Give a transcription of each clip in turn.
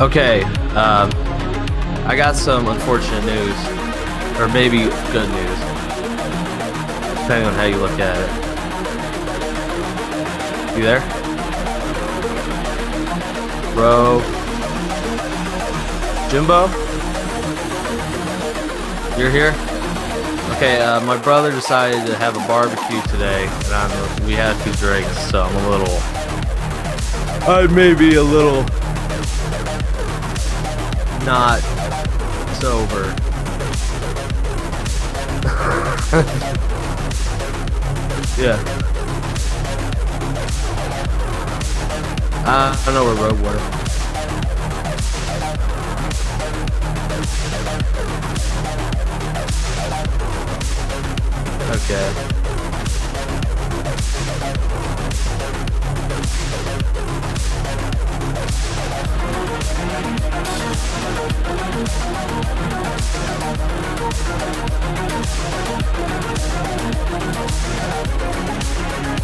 Okay, I got some unfortunate news, or maybe good news, depending on how you look at it. You there? Bro? Jimbo? You're here? Okay, my brother decided to have a barbecue today, and we had a few drinks, so I'm I may be a little not sober. Yeah. I don't know where Rogue were. Okay.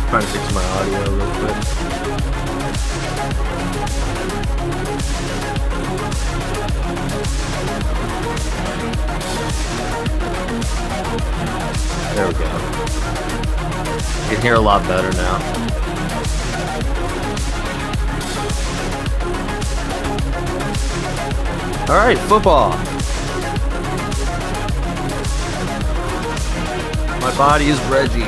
Trying to fix my audio real quick. There we go. You can hear a lot better now. All right, football. My body is Reggie.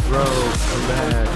Bro, come back.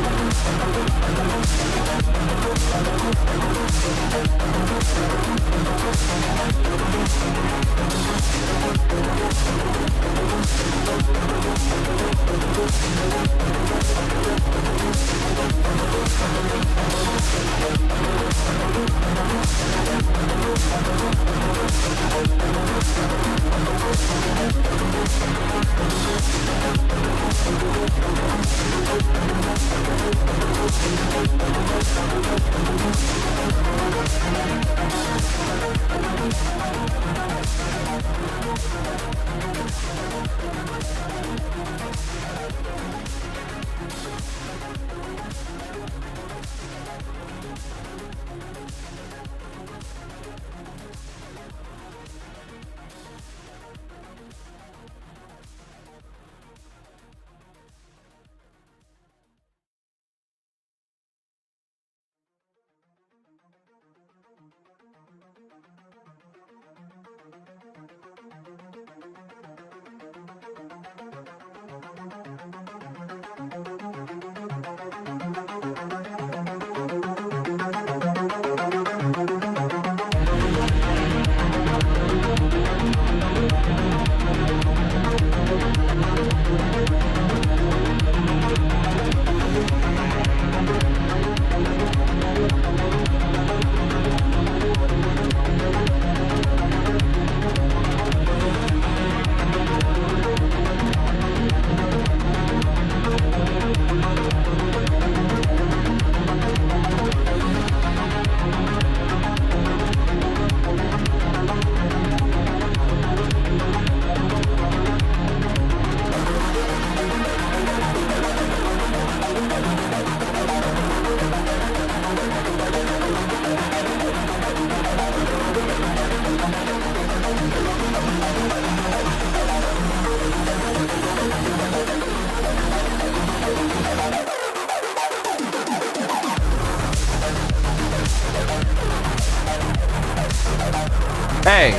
Hey,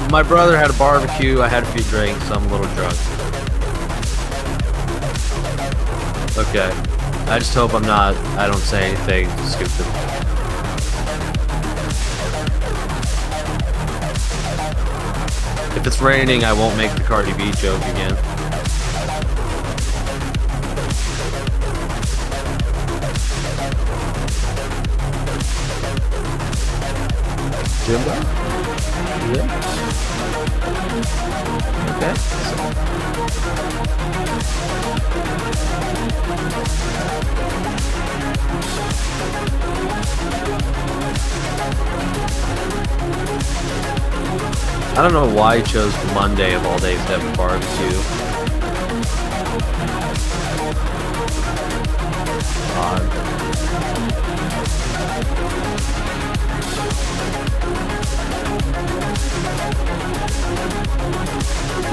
my brother had a barbecue. I had a few drinks. So I'm a little drunk. Okay. I just hope I don't say anything stupid. If it's raining, I won't make the Cardi B joke again. Jimbo? Yeah. Okay. I don't know why he chose Monday of all days to have a barbecue. Odd.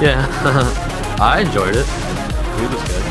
Yeah, I enjoyed it. Food was good.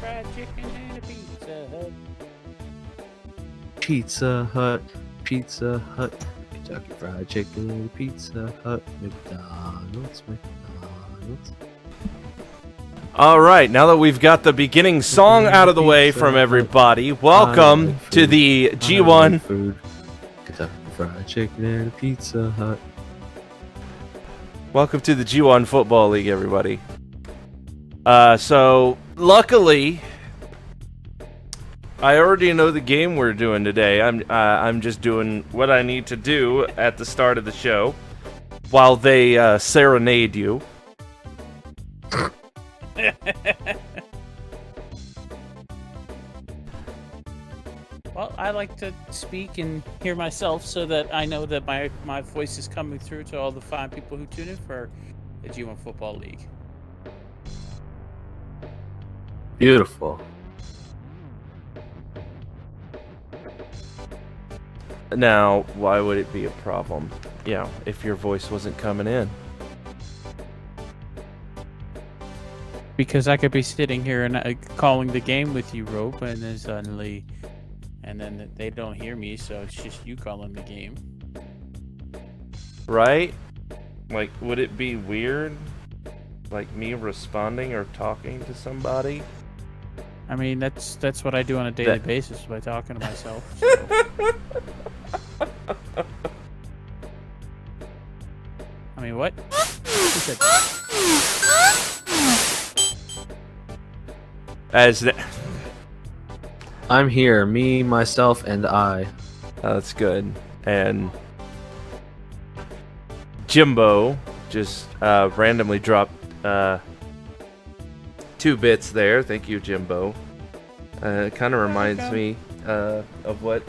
Fried chicken and a Pizza Hut. Pizza Hut, Pizza Hut, Kentucky Fried Chicken, Pizza Hut, McDonald's. All right, now that we've got the beginning song out of the way from everybody, welcome to the G1 food. Kentucky Fried Chicken and a Pizza Hut. Welcome to the G1 Football League, everybody. So luckily, I already know the game we're doing today. I'm just doing what I need to do at the start of the show, while they serenade you. Well, I like to speak and hear myself so that I know that my voice is coming through to all the fine people who tune in for the G1 Football League. Beautiful. Now, why would it be a problem? Yeah, if your voice wasn't coming in. Because I could be sitting here and calling the game with you, Rope, and then suddenly, and then they don't hear me, so it's just you calling the game. Right? Like, would it be weird? Like me responding or talking to somebody? I mean, that's what I do on a daily basis by talking to myself. So. I mean, what? Who said As the... I'm here, me, myself, and I. That's good. And Jimbo just randomly dropped 2 bits there. Thank you, Jimbo. It kind of reminds me of what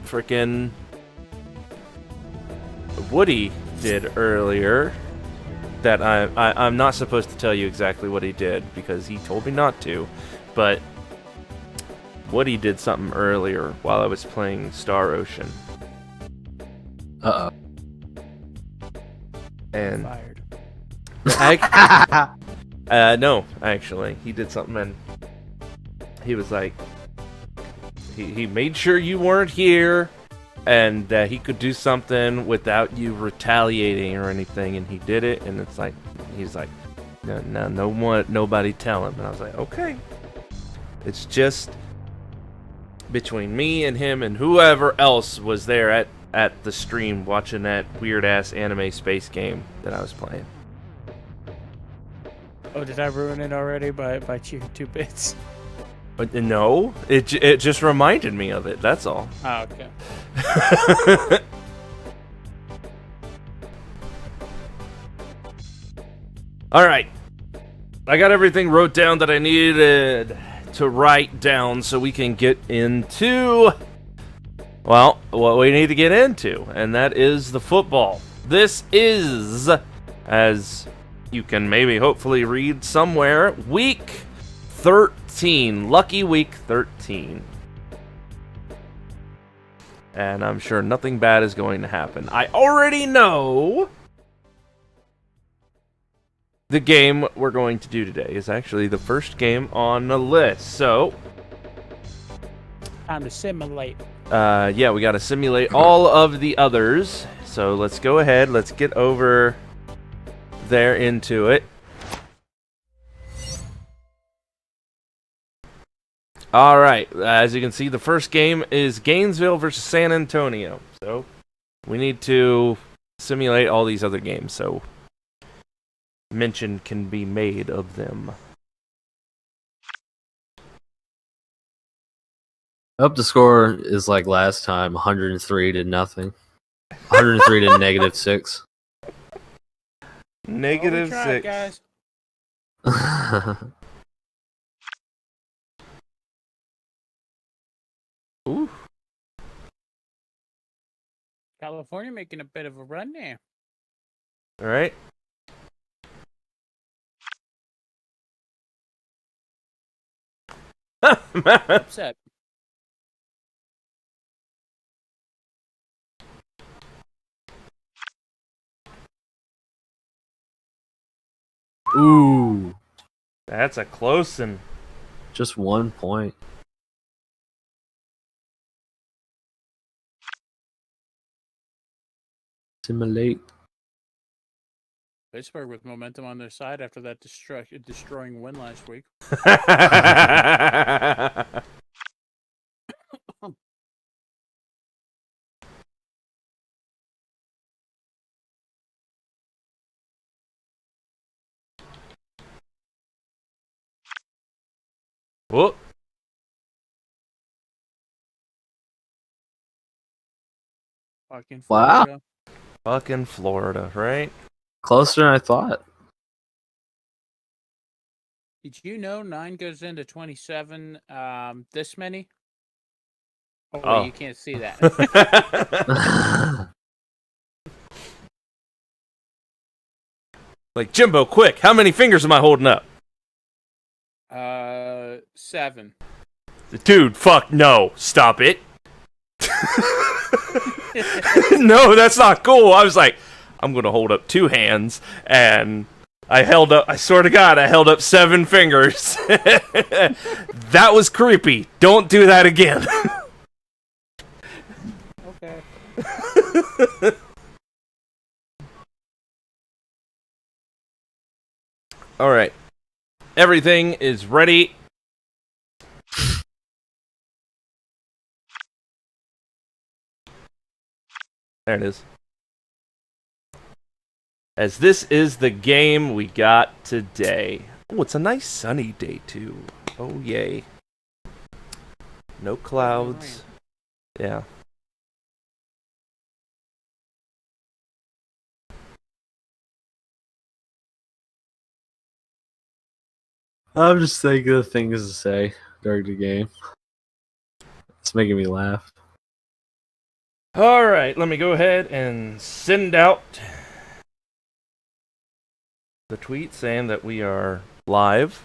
frickin' Woody did earlier. That I'm not supposed to tell you exactly what he did because he told me not to, but Woody did something earlier while I was playing Star Ocean. Uh-oh. And fired? no, actually, he did something and he was like, he made sure you weren't here and that he could do something without you retaliating or anything, and he did it, and it's like, he's like, no one, nobody tell him. And I was like, okay, it's just between me and him and whoever else was there at the stream watching that weird ass anime space game that I was playing. Oh, did I ruin it already by cheering 2 bits? But no, it just reminded me of it. That's all. Oh, okay. All right, I got everything wrote down that I needed to write down so we can get into, well, what we need to get into, and that is the football. This is, as you can maybe hopefully read somewhere, week 13, lucky week 13. And I'm sure nothing bad is going to happen. I already know the game we're going to do today is actually the first game on the list. So, Time to simulate. yeah, we got to simulate all of the others. So let's go ahead. Let's get over there into it. All right, as you can see, the first game is Gainesville versus San Antonio. So we need to simulate all these other games, so mention can be made of them. I hope the score is like last time, 103 to nothing. 103 to -6. Negative Oh, we tried, 6. guys. Ooh. California making a bit of a run there. All right. Upset. Ooh, That's a close one. just 1 point. Simulate. Pittsburgh with momentum on their side after that destroying win last week. Whoop. Fucking Wow. Florida. Fucking Florida, right? Closer than I thought. Did you know 9 goes into 27? This many? Oh, wait, Oh. you can't see that. Like, Jimbo, quick, how many fingers am I holding up? 7. Dude, fuck, no. Stop it. No, that's not cool. I was like, I'm going to hold up 2 hands, and I swear to God, I held up 7 fingers. That was creepy. Don't do that again. Okay. All right. Everything is ready. There it is. As this is the game we got today. Oh, it's a nice sunny day, too. Oh, yay. No clouds. Yeah. I'm just thinking of things to say during the game. It's making me laugh. All right, let me go ahead and send out the tweet saying that we are live.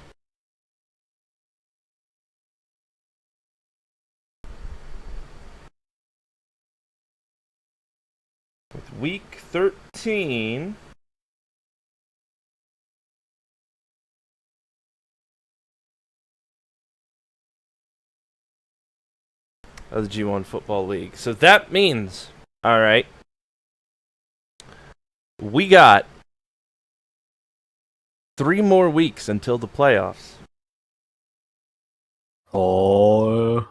With week 13 of the G1 Football League. So that means, all right, we got 3 more weeks until the playoffs. Oh.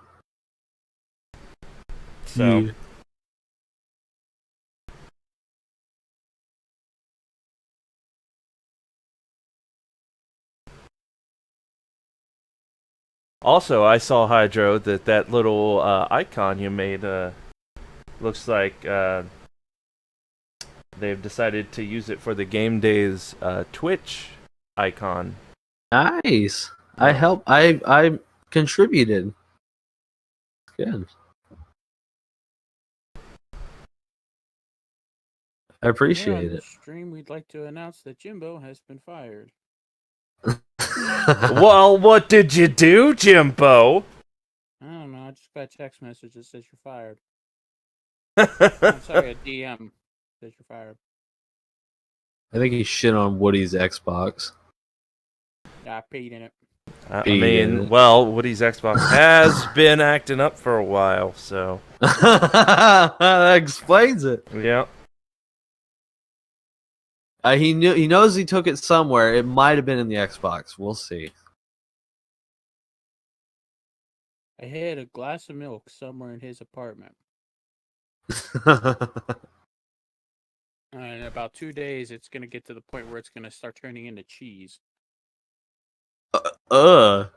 So, Yeah. also, I saw, Hydro, that little icon you made looks like they've decided to use it for the Game Days Twitch icon. Nice. I contributed. Good. I appreciate Here on it. the stream, we'd like to announce that Jimbo has been fired. Well, what did you do, Jimbo? I don't know. I just got a text message that says you're fired. I'm sorry, a DM says you're fired. I think he shit on Woody's Xbox. Yeah, I peed in it. I Be mean, it. well, Woody's Xbox has been acting up for a while, so That explains it. yeah. He knows he took it somewhere. It might have been in the Xbox. We'll see. I had a glass of milk somewhere in his apartment. And in about 2 days, it's going to get to the point where it's going to start turning into cheese. That.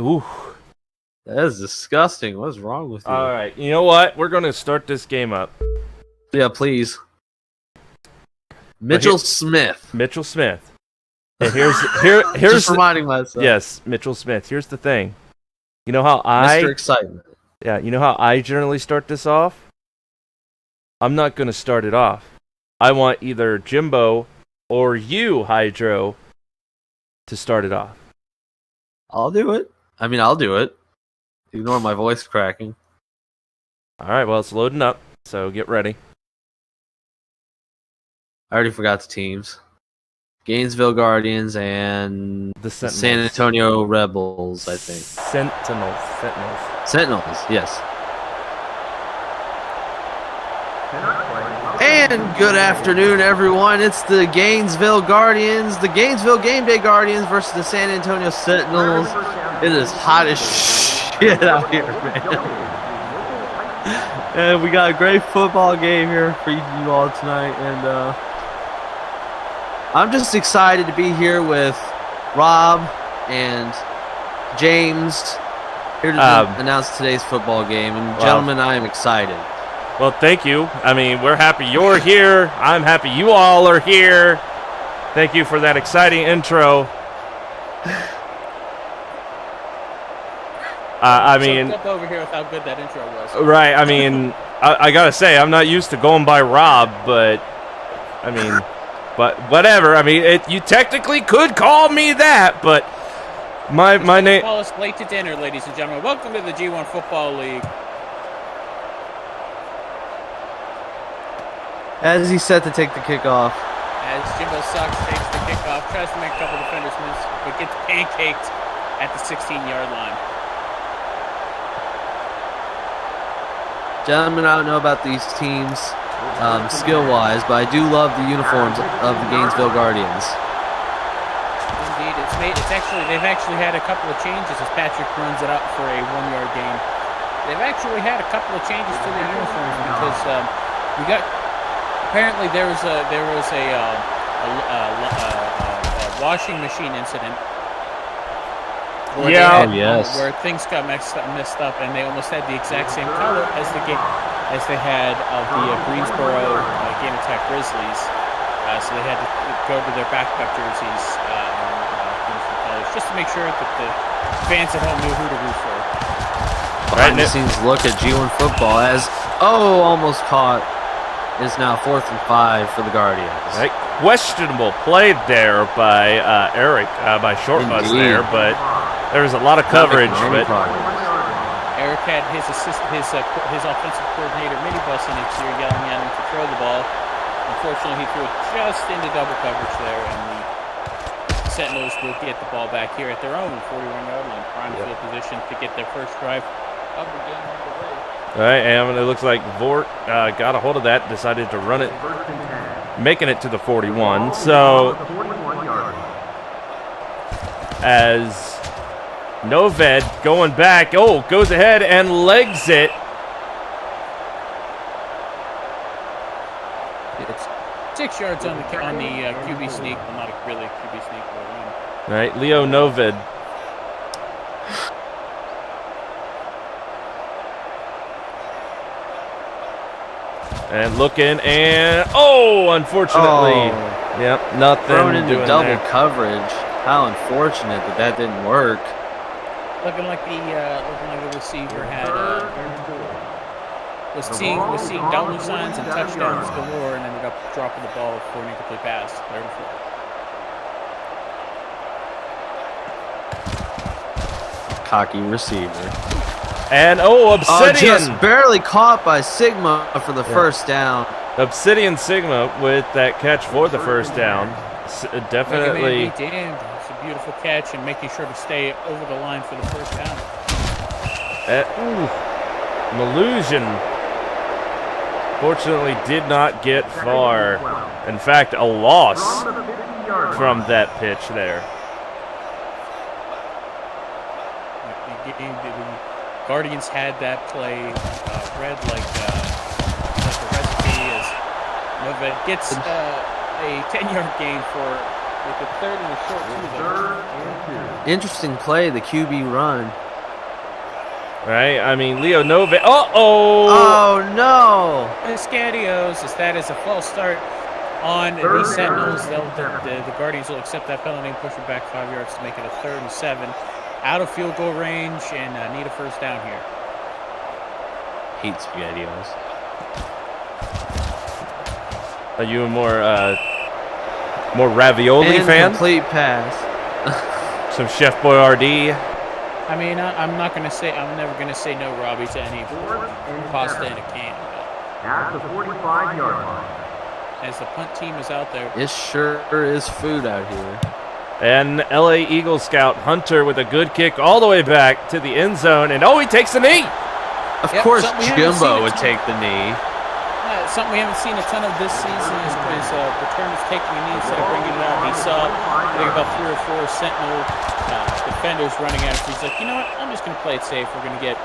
Ooh. That is disgusting. What's wrong with you? All right. You know what? We're going to start this game up. Yeah, please. Mitchell Smith. Mitchell Smith. And here's Just reminding myself. yes, Mitchell Smith. Here's the thing. You know how Mr. Excitement. Yeah, you know how I generally start this off? I'm not going to start it off. I want either Jimbo or you, Hydro, to start it off. I'll do it. I mean, I'll do it. Ignore my voice cracking. All right, well, it's loading up, so get ready. I already forgot the teams. Gainesville Guardians and The Sentinels. San Antonio Rebels, I think. Sentinels. Sentinels, yes. And good afternoon, everyone. It's the Gainesville Guardians, the Gainesville Game Day Guardians versus the San Antonio Sentinels. It is hot as shit out here, man. And we got a great football game here for you all tonight. And I'm just excited to be here with Rob and James here to announce today's football game. And gentlemen, I am excited. Well, thank you. I mean, we're happy you're here. I'm happy you all are here. Thank you for that exciting intro. I mean, Up over here with how good that intro was. right. I mean, I gotta say, I'm not used to going by Rob, but I mean, but whatever. I mean, you technically could call me that, but my name. Call us late to dinner, ladies and gentlemen. Welcome to the G1 Football League. As he's set to take the kickoff. As Jimbo Sucks takes the kickoff, tries to make a couple defenders miss, but gets pancaked at the 16-yard line. Gentlemen, I don't know about these teams. skill-wise, but I do love the uniforms of the Gainesville Guardians. Indeed, they've actually had a couple of changes as Patrick runs it up for a 1-yard gain. They've actually had a couple of changes to the uniforms because apparently there was a washing machine incident. Where things got messed up, and they almost had the exact same color as they had of the Greensboro Game Attack Grizzlies. So they had to go to their backup jerseys colors just to make sure that the fans at home knew who to root for. Behind the scenes look at G1 football as almost caught. Is now 4th and 5 for the Guardians. Right. Questionable play there by Eric by short bus there, but there was a lot of coverage. But Eric had his offensive coordinator minibus in his ear yelling at him to throw the ball. Unfortunately, he threw it just into double coverage there, and the Sentinels will get the ball back here at their own 41-yard line, prime field position to get their first drive of the game underway. All right, and it looks like Vort got a hold of that, decided to run it, making it to the 41. So, as Noved going back, goes ahead and legs it. It's 6 yards on the QB sneak, well, not really a QB sneak, but a run. All right, Leo Noved. And looking, and unfortunately, nothing. Thrown into double there. coverage. How unfortunate that didn't work. Looking like the receiver had was seeing double signs and touchdowns galore, and ended up dropping the ball for an incomplete pass. 3rd and 4. Cocky receiver. And Obsidian just barely caught by Sigma for the first down. Obsidian Sigma with that catch for the first down. Definitely. It's a beautiful catch and making sure to stay over the line for the first down. Malusian fortunately did not get far. In fact, a loss from that pitch there. The Guardians had that play read like a recipe as Noved gets a 10-yard gain for with a 3rd and a short 2. Interesting play, the QB run. Right, I mean, Leo Noved. Oh no! Escadios, as that is a false start on the Sentinels. The Guardians will accept that penalty and push it back 5 yards to make it a 3rd and 7. Out of field goal range and need a first down here. Hate SpaghettiOs. Are you a more ravioli fan? Complete pass. Some Chef Boyardee. I mean, I'm never gonna say no, Robbie, to any pasta in a can. At the 45-yard line. As the punt team is out there. It sure is food out here. And LA Eagle Scout Hunter with a good kick all the way back to the end zone. And he takes a knee. Of course, Jimbo would take the knee. Something we haven't seen a ton of this season is returners taking a knee instead of bringing it out. He saw, I think, about 3 or 4 Sentinel defenders running at him. He's like, you know what? I'm just going to play it safe. We're going to get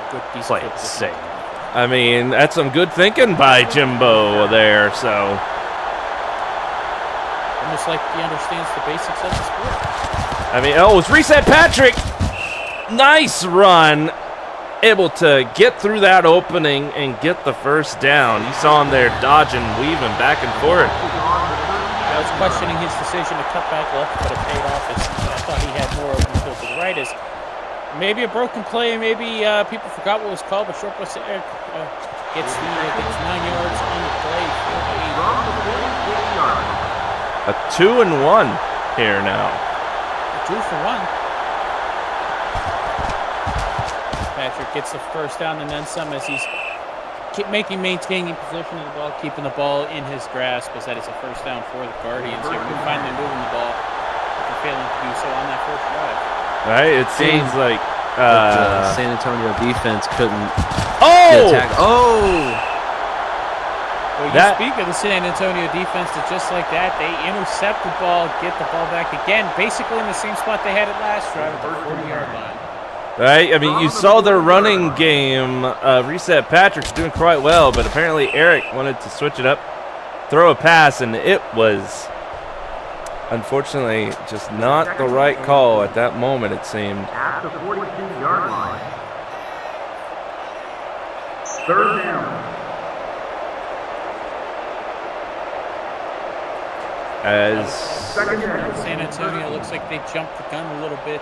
good, decent Play it safe. I mean, that's some good thinking by Jimbo there, so... Almost like he understands the basics of the sport. I mean, it's Reset Patrick. Nice run. Able to get through that opening and get the first down. You saw him there dodging, weaving back and forth. I was questioning his decision to cut back left, but it paid off. I thought he had more open field to the right. Is maybe a broken play. Maybe people forgot what it was called, but short bus gets 9 yards on the play. A 2-and-1 here now. 2 for 1. Patrick gets the first down and then some as he's maintaining position of the ball, keeping the ball in his grasp, as that is a first down for the Guardians here. We're finally moving the ball after failing to do so on that first drive. Right, it seems like the San Antonio defense couldn't get attacked. Well, you speak of the San Antonio defense that just like that, they intercept the ball, get the ball back again, basically in the same spot they had it last drive at the 40-yard line. Right? I mean, you saw their running game. Reset Patrick's doing quite well, but apparently Eric wanted to switch it up, throw a pass, and it was, unfortunately, just not the right call at that moment, it seemed. At the 42-yard line. Third down. As San Antonio looks like they jumped the gun a little bit.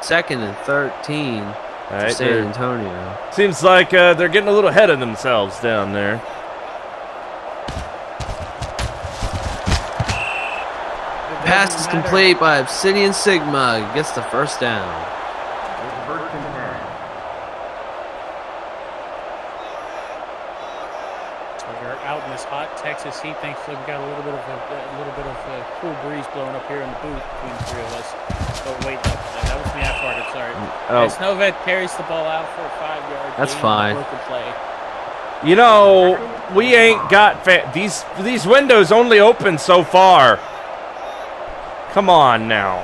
2nd and 13 for right, San Antonio. seems like they're getting a little ahead of themselves down there. Pass is complete by Obsidian Sigma. Gets the first down. It's first and 10. So we're out in this hot Texas heat. Thankfully, we got a little bit of a cool breeze blowing up here in the booth between the three of us. Oh wait, that was me half-hearted. Sorry. Oh. Snovet carries the ball out for a 5-yard. That's fine. Broken play. You know, we ain't got these windows only open so far. Come on now.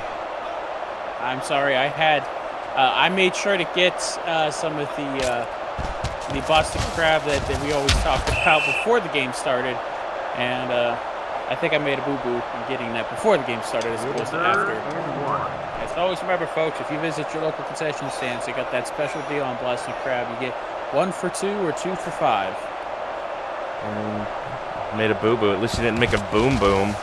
I'm sorry. I made sure to get some of the Boston crab that we always talked about before the game started, and I think I made a boo-boo in getting that before the game started as opposed to after. As always, remember, folks, if you visit your local concession stands, they got that special deal on Boston crab. You get 1 for 2 or 2 for 5. Made a boo-boo. At least you didn't make a boom-boom.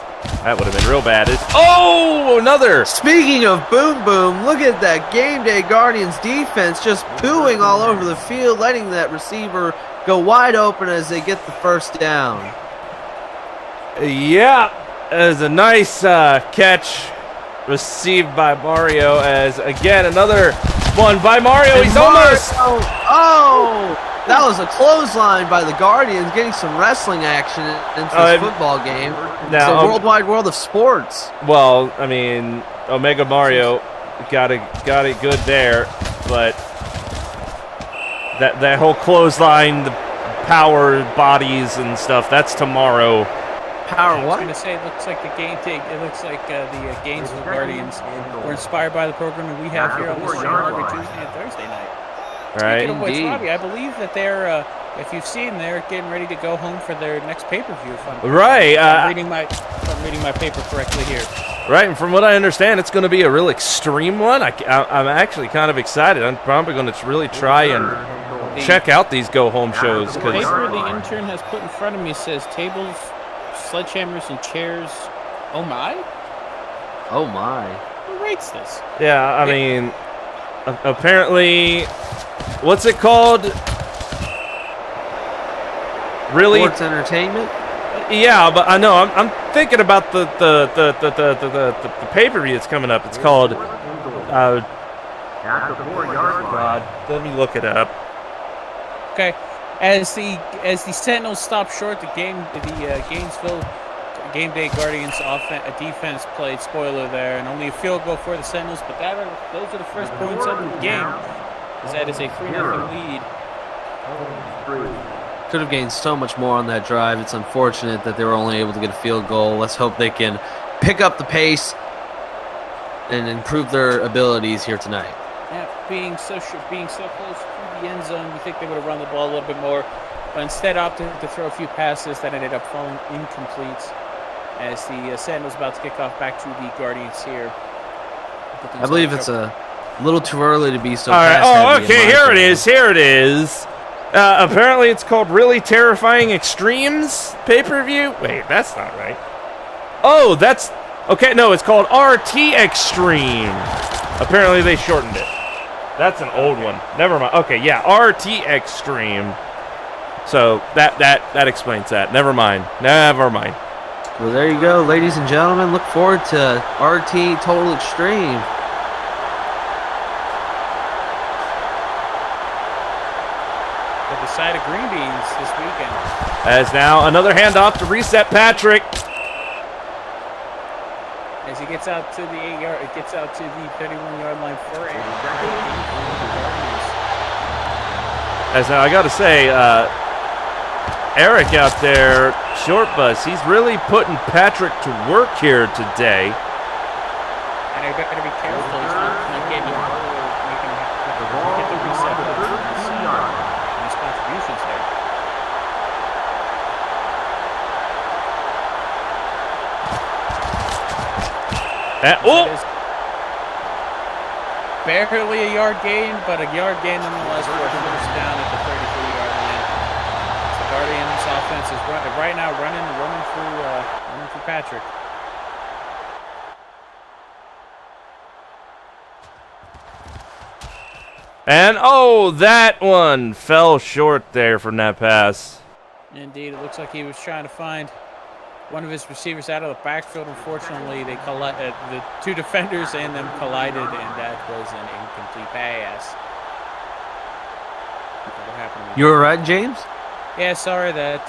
That would have been real bad. Oh, another. Speaking of boom boom, look at that Game Day Guardians defense just pooing all over the field, letting that receiver go wide open as they get the first down. Yeah, as a nice catch received by Mario. As again another one by Mario. He's almost. Oh, that was a clothesline by the Guardians, getting some wrestling action into this football game. Now, it's a worldwide world of sports. Well, I mean, Omega Mario got it good there, but that whole clothesline, the power bodies and stuff, that's tomorrow. Power what? I was going to say, it looks like the Gainesville Guardians were inspired by the programming we have here on this channel every Tuesday and Thursday night. Right. Speaking of which, Robbie, I believe that they're, if you've seen, they're getting ready to go home for their next pay-per-view. Right. I'm reading my paper correctly here. Right, and from what I understand, it's going to be a real extreme one. I'm actually kind of excited. I'm probably going to really try and check out these go-home shows. The paper the intern has put in front of me says tables, sledgehammers, and chairs. Oh, my? Oh, my. Who rates this? Yeah, I mean, apparently, what's it called? Really? Sports entertainment? Yeah, but I know I'm thinking about the pay-per-view that's coming up. It's called At the 4-yard line. God, let me look it up. Okay, as the Sentinels stop short, the Gainesville Game Day Guardians defense played spoiler there, and only a field goal for the Sentinels. But those are the first points of the game. As that is a 3-0 lead. Could have gained so much more on that drive. It's unfortunate that they were only able to get a field goal. Let's hope they can pick up the pace and improve their abilities here tonight. Yeah, being so close to the end zone, we think they would have run the ball a little bit more, but instead opted to throw a few passes that ended up falling incomplete. As the Sentinels about to kick off back to the Guardians here. I believe it's a little too early to be so. All right. Oh, okay. Here it is. Apparently, it's called Really Terrifying Extremes pay-per-view. Wait, that's not right. Oh, that's okay. No, it's called RT Extreme. Apparently, they shortened it. That's an old one. Never mind. Okay, yeah, RT Extreme. So that explains that. Never mind. Well, there you go, ladies and gentlemen. Look forward to RT Total Extreme. With the side of green beans this weekend. As now another handoff to Reset Patrick. As he gets out to the 8-yard, it gets out to the 31-yard line for a Guardians. As now I got to say, Eric out there, short bus. He's really putting Patrick to work here today. And I better be careful. He's not getting making get the reset on his contributions there. Barely a yard gain, but a yard gain nonetheless for a first down at the 33-yard line. So Guardians offense is right now running through Patrick. And that one fell short there from that pass. Indeed, it looks like he was trying to find one of his receivers out of the backfield. Unfortunately, the two defenders and them collided, and that was an incomplete pass. What happened? You were right, James? Yeah, sorry that.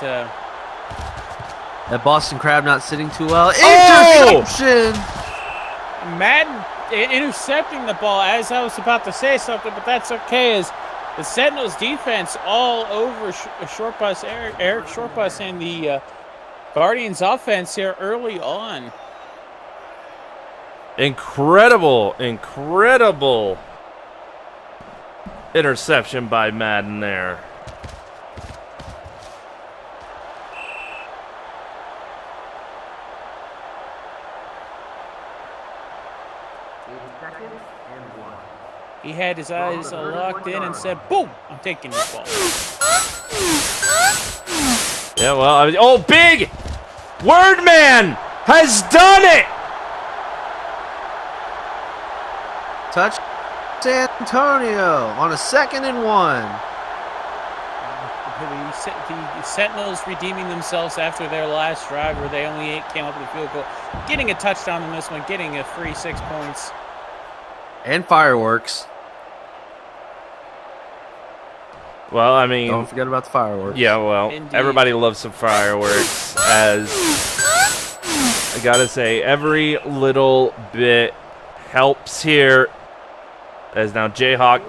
That Boston Crab not sitting too well. Oh! Interception! Madden intercepting the ball as I was about to say something, but that's okay, as the Sentinels defense all over Short Bus, Eric Short Bus, and the Guardians offense here early on. Incredible interception by Madden there. He had his eyes locked in and said, boom, I'm taking this ball. Yeah, well, big Wordman has done it. Touch San Antonio on a 2nd and 1. The Sentinels redeeming themselves after their last drive where they only came up with a field goal. Getting a touchdown in this one, getting a free 6 points. And fireworks. Well, I mean, Don't forget about the fireworks. yeah, well, Indeed. everybody loves some fireworks, as I gotta say, every little bit helps here. As now Jayhawk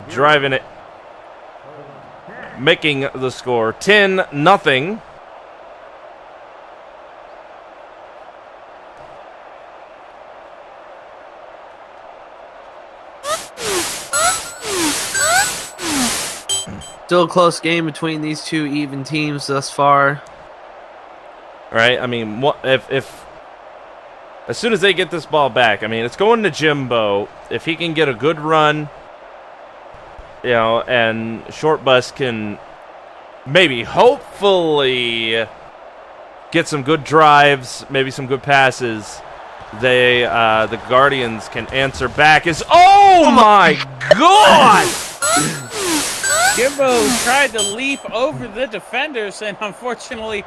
driving it, making the score 10-0. Still a close game between these two even teams thus far. Right? I mean, if as soon as they get this ball back, I mean, it's going to Jimbo. If he can get a good run, and Short Bus can maybe, hopefully, get some good drives, maybe some good passes, the Guardians can answer back. Oh my God! Jimbo tried to leap over the defenders and unfortunately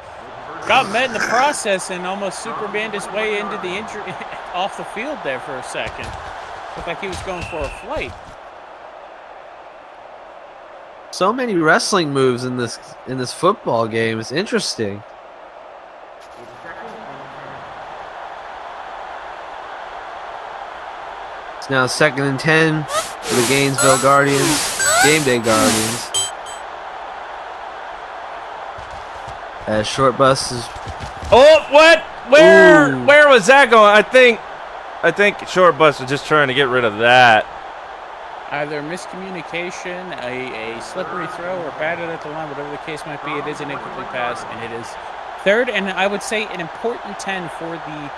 got met in the process and almost Supermaned his way into the injury off the field there for a second. Looked like he was going for a flight. So many wrestling moves in this football game. It's interesting. It's now 2nd and 10 for the Gainesville Guardians. Game Day Guardians. As Short Bus is... Oh, what? Where Ooh. where was that going? I think Short Bus was just trying to get rid of that. Either miscommunication, a slippery throw, or batted at the line, whatever the case might be. It is an incomplete pass, and it is 3rd, and I would say an important 10 for the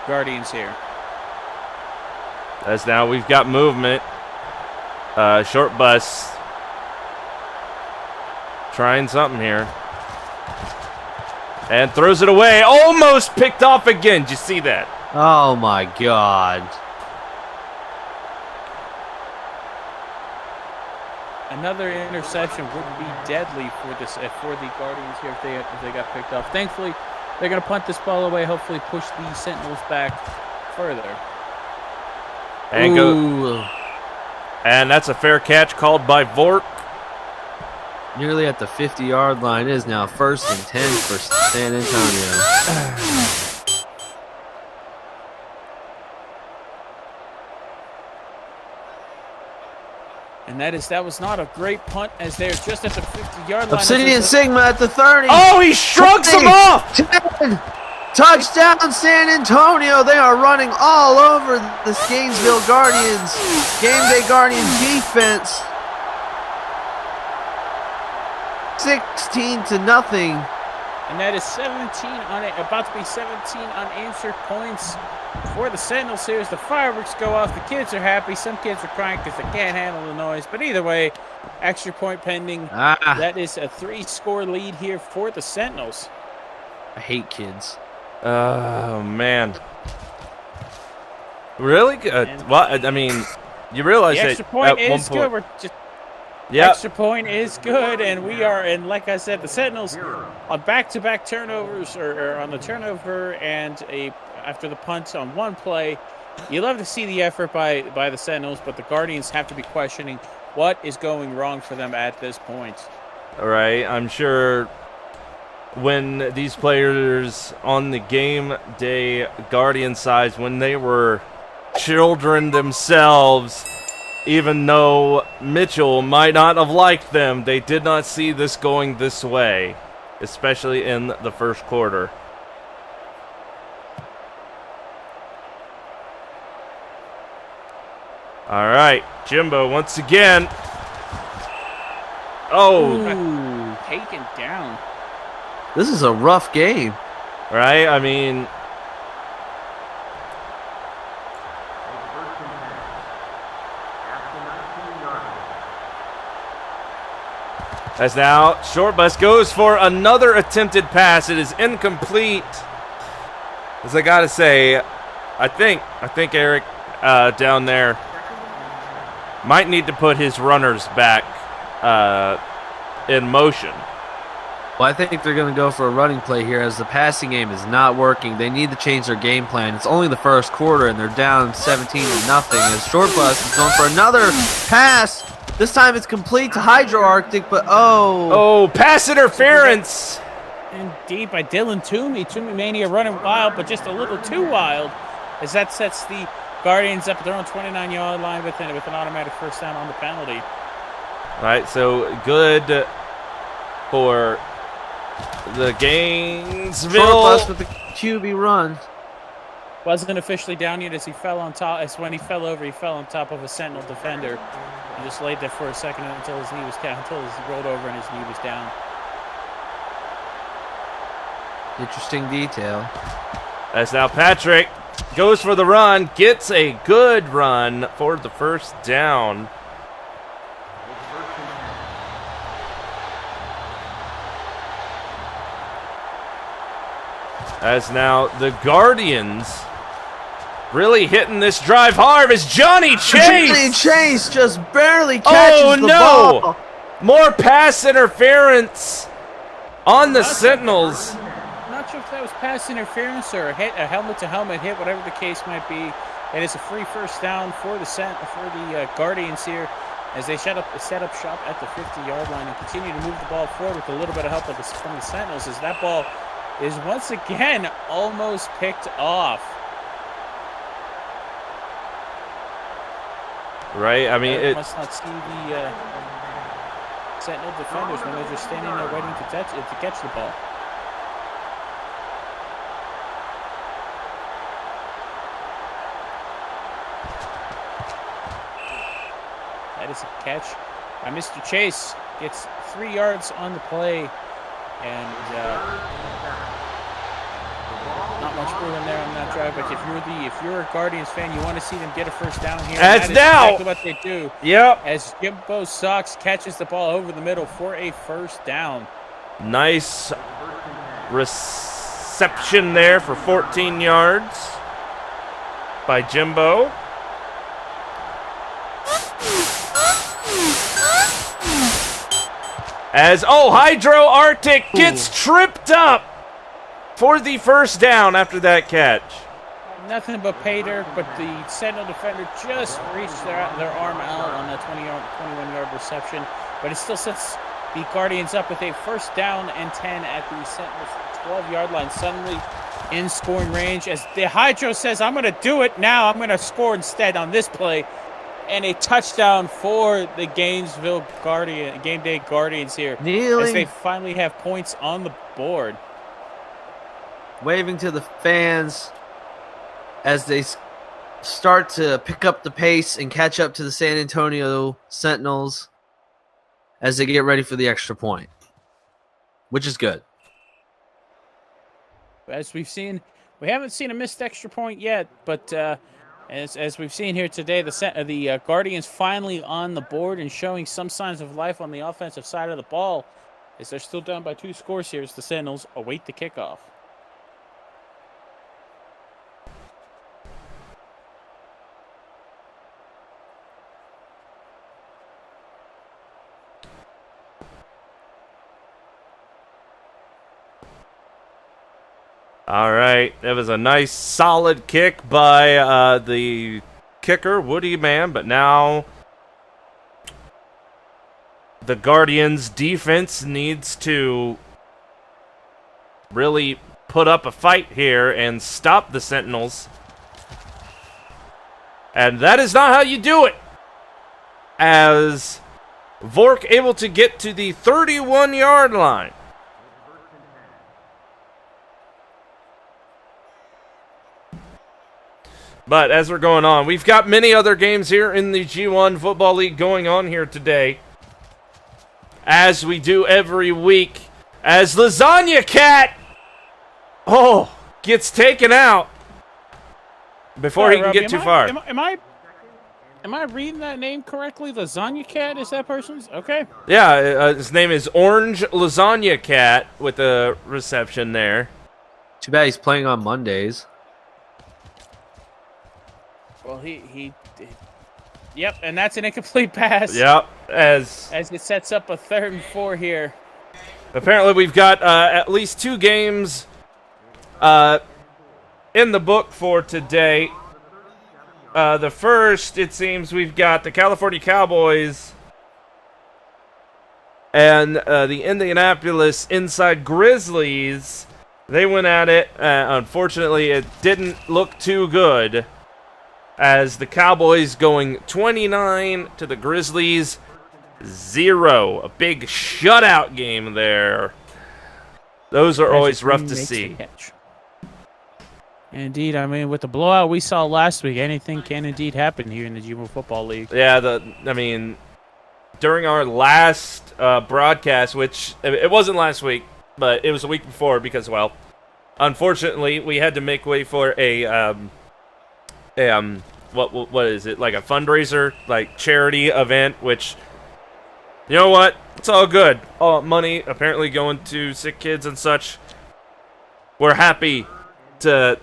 Guardians here. As now we've got movement. Short Bus trying something here. And throws it away. Almost picked off again. Did you see that? Oh my God. Another interception would be deadly for the Guardians here if they got picked off. Thankfully, they're going to punt this ball away, hopefully push the Sentinels back further. And Ooh. And that's a fair catch called by Vork. Nearly at the 50-yard line. It is now 1st and 10 for San Antonio. And that was not a great punt as they're just at the 50-yard line. Obsidian Sigma at the 30. Oh, he shrugs him off! 10. Touchdown, San Antonio. They are running all over this Gainesville Guardians. Game Day Guardians defense. 16-0. And that is 17 on it, about to be 17 unanswered points for the Sentinels here as the fireworks go off. The kids are happy. Some kids are crying because they can't handle the noise. But either way, extra point pending. That is a 3-score lead here for the Sentinels. I hate kids. Oh, man. Really? Well, I mean, you realize the that extra point at one is point... good. We're just Yep. Extra point is good, and we are, and like I said, the Sentinels on back-to-back turnovers, or on the turnover and after the punt on one play. You love to see the effort by the Sentinels, but the Guardians have to be questioning what is going wrong for them at this point. All right, I'm sure when these players on the game day Guardian sides, when they were children themselves, even though Mitchell might not have liked them, they did not see this going this way, especially in the first quarter. All right, Jimbo once again. Oh, Ooh, taken down. This is a rough game. right? I mean, as now short bus goes for another attempted pass. It is incomplete. As I gotta say, I think Eric down there might need to put his runners back in motion. Well, I think they're going to go for a running play here as the passing game is not working. They need to change their game plan. It's only the first quarter, and they're down 17-0 as Short Bus is going for another pass. This time it's complete to Hydro Arctic, but Oh, pass interference. And deep by Dylan Toomey. Toomey Mania running wild, but just a little too wild, as that sets the Guardians up at their own 29-yard line with an automatic first down on the penalty. All right, so good for the Gainesville. Short Bus with the QB run. Wasn't officially down yet as he fell on top. As when he fell over, he fell on top of a Sentinel defender. He just laid there for a second until his knee was down, until he rolled over and his knee was down. Interesting detail. As now Patrick goes for the run, gets a good run for the first down. As now the Guardians really hitting this drive hard as Johnny Chase. Johnny Chase just barely catches the ball. More pass interference on the Sentinels. I'm not sure if that was pass interference or a helmet-to-helmet hit, whatever the case might be. It is a free first down for the Guardians here as they set up shop at the 50-yard line and continue to move the ball forward with a little bit of help from the Sentinels as that ball is once again almost picked off. Right, I mean, it must not see the Sentinel defenders when they're just standing there waiting to catch the ball. That is a catch by Mr. Chase. Gets 3 yards on the play, and not much further there on that drive. But if you're a Guardians fan, you want to see them get a first down here. That's that is exactly what they do. Yep. As Jimbo Sox catches the ball over the middle for a first down. Nice reception there for 14 yards by Jimbo. As Hydro Arctic gets tripped up for the first down after that catch. Nothing but pay dirt, but the Sentinel defender just reached their arm out on that 21-yard reception. But it still sets the Guardians up with a first down and 10 at the Sentinel's 12-yard line. Suddenly in scoring range as the Hydro says, I'm going to do it now. I'm going to score instead on this play. And a touchdown for the Gainesville Game Day Guardians here. Kneeling. As they finally have points on the board. Waving to the fans as they start to pick up the pace and catch up to the San Antonio Sentinels as they get ready for the extra point, which is good. As we've seen, we haven't seen a missed extra point yet, but as we've seen here today, the Guardians finally on the board and showing some signs of life on the offensive side of the ball, as they're still down by 2 scores here as the Sentinels await the kickoff. All right, that was a nice solid kick by the kicker, Woody Man, but now the Guardians defense needs to really put up a fight here and stop the Sentinels. And that is not how you do it. As Vork able to get to the 31-yard line. But as we're going on, we've got many other games here in the G1 Football League going on here today. As we do every week. As Lasagna Cat, gets taken out before he can get too far. Am I reading that name correctly? Lasagna Cat is that person's? Okay. Yeah, his name is Orange Lasagna Cat with the reception there. Too bad he's playing on Mondays. Well, yep, and that's an incomplete pass. Yep, as it sets up a 3rd and 4 here. Apparently we've got at least 2 games in the book for today. The first, it seems, we've got the California Cowboys and the Indianapolis Inside Grizzlies. They went at it. Unfortunately, it didn't look too good, as the Cowboys going 29 to the Grizzlies 0. A big shutout game there. Those are always rough to see. Indeed, I mean, with the blowout we saw last week, anything can indeed happen here in the G1 Football League. Yeah, during our last broadcast, which it wasn't last week, but it was a week before because, well, unfortunately, we had to make way for what is it, like a fundraiser, like charity event, which, you know what, it's all good. All money apparently going to sick kids and such. We're happy to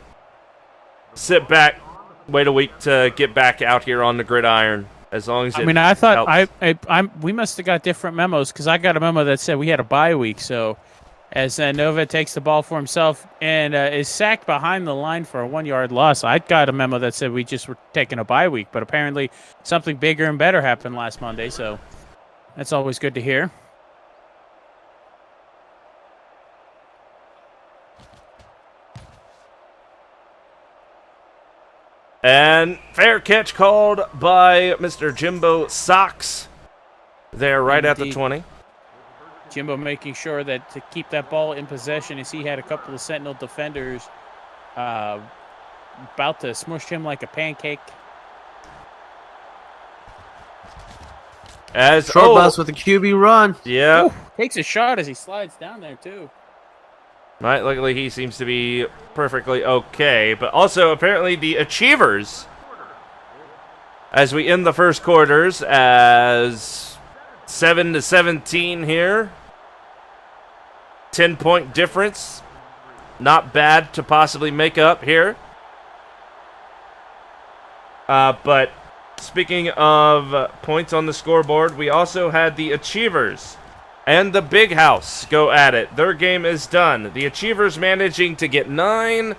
sit back, wait a week to get back out here on the gridiron, as long as it I thought helps. we must have got different memos, because I got a memo that said we had a bye week. So as Nova takes the ball for himself and is sacked behind the line for a 1-yard loss, I got a memo that said we just were taking a bye week, but apparently something bigger and better happened last Monday, so that's always good to hear. And fair catch called by Mr. Jimbo Sox there right at the 20. Jimbo making sure that to keep that ball in possession, as he had a couple of Sentinel defenders about to smush him like a pancake. Short bus with a QB run. Yeah. Ooh, takes a shot as he slides down there, too. Right, luckily he seems to be perfectly okay. But also, apparently, the Achievers, as we end the first quarters, as 7-17 here. 10-point difference. Not bad to possibly make up here. But speaking of points on the scoreboard, we also had the Achievers and the Big House go at it. Their game is done. The Achievers managing to get 9.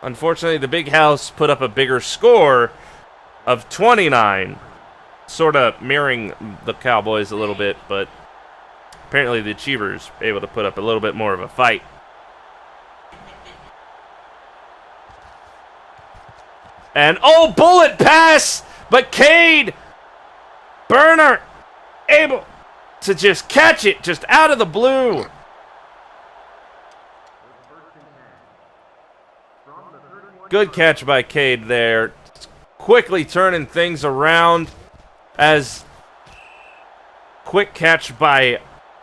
Unfortunately, the Big House put up a bigger score of 29. Sort of mirroring the Cowboys a little bit, but apparently the Achievers able to put up a little bit more of a fight. And bullet pass! But Cade Burner able to just catch it just out of the blue. Good catch by Cade there. Quickly turning things around as quick catch by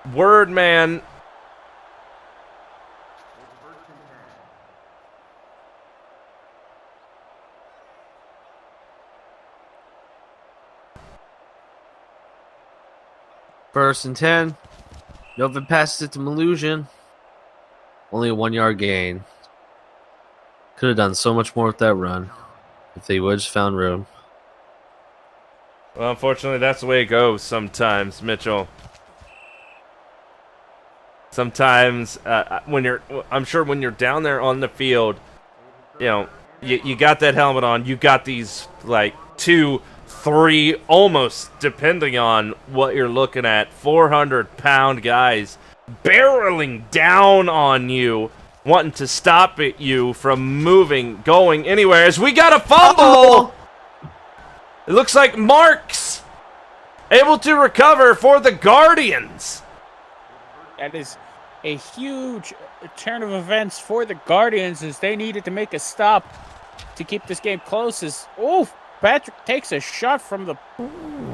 Wordman. First and 10. Novin passes it to Malusian. Only a 1-yard gain. Could have done so much more with that run if they would just found room. Well, unfortunately, that's the way it goes sometimes, Mitchell. Sometimes, I'm sure when you're down there on the field, you know, you got that helmet on, you got these, like, 2, 3, almost, depending on what you're looking at, 400-pound guys barreling down on you, wanting to stop you from moving, going anywhere. As we got a fumble! It looks like Marks able to recover for the Guardians. That is a huge turn of events for the Guardians as they needed to make a stop to keep this game close. Patrick takes a shot from the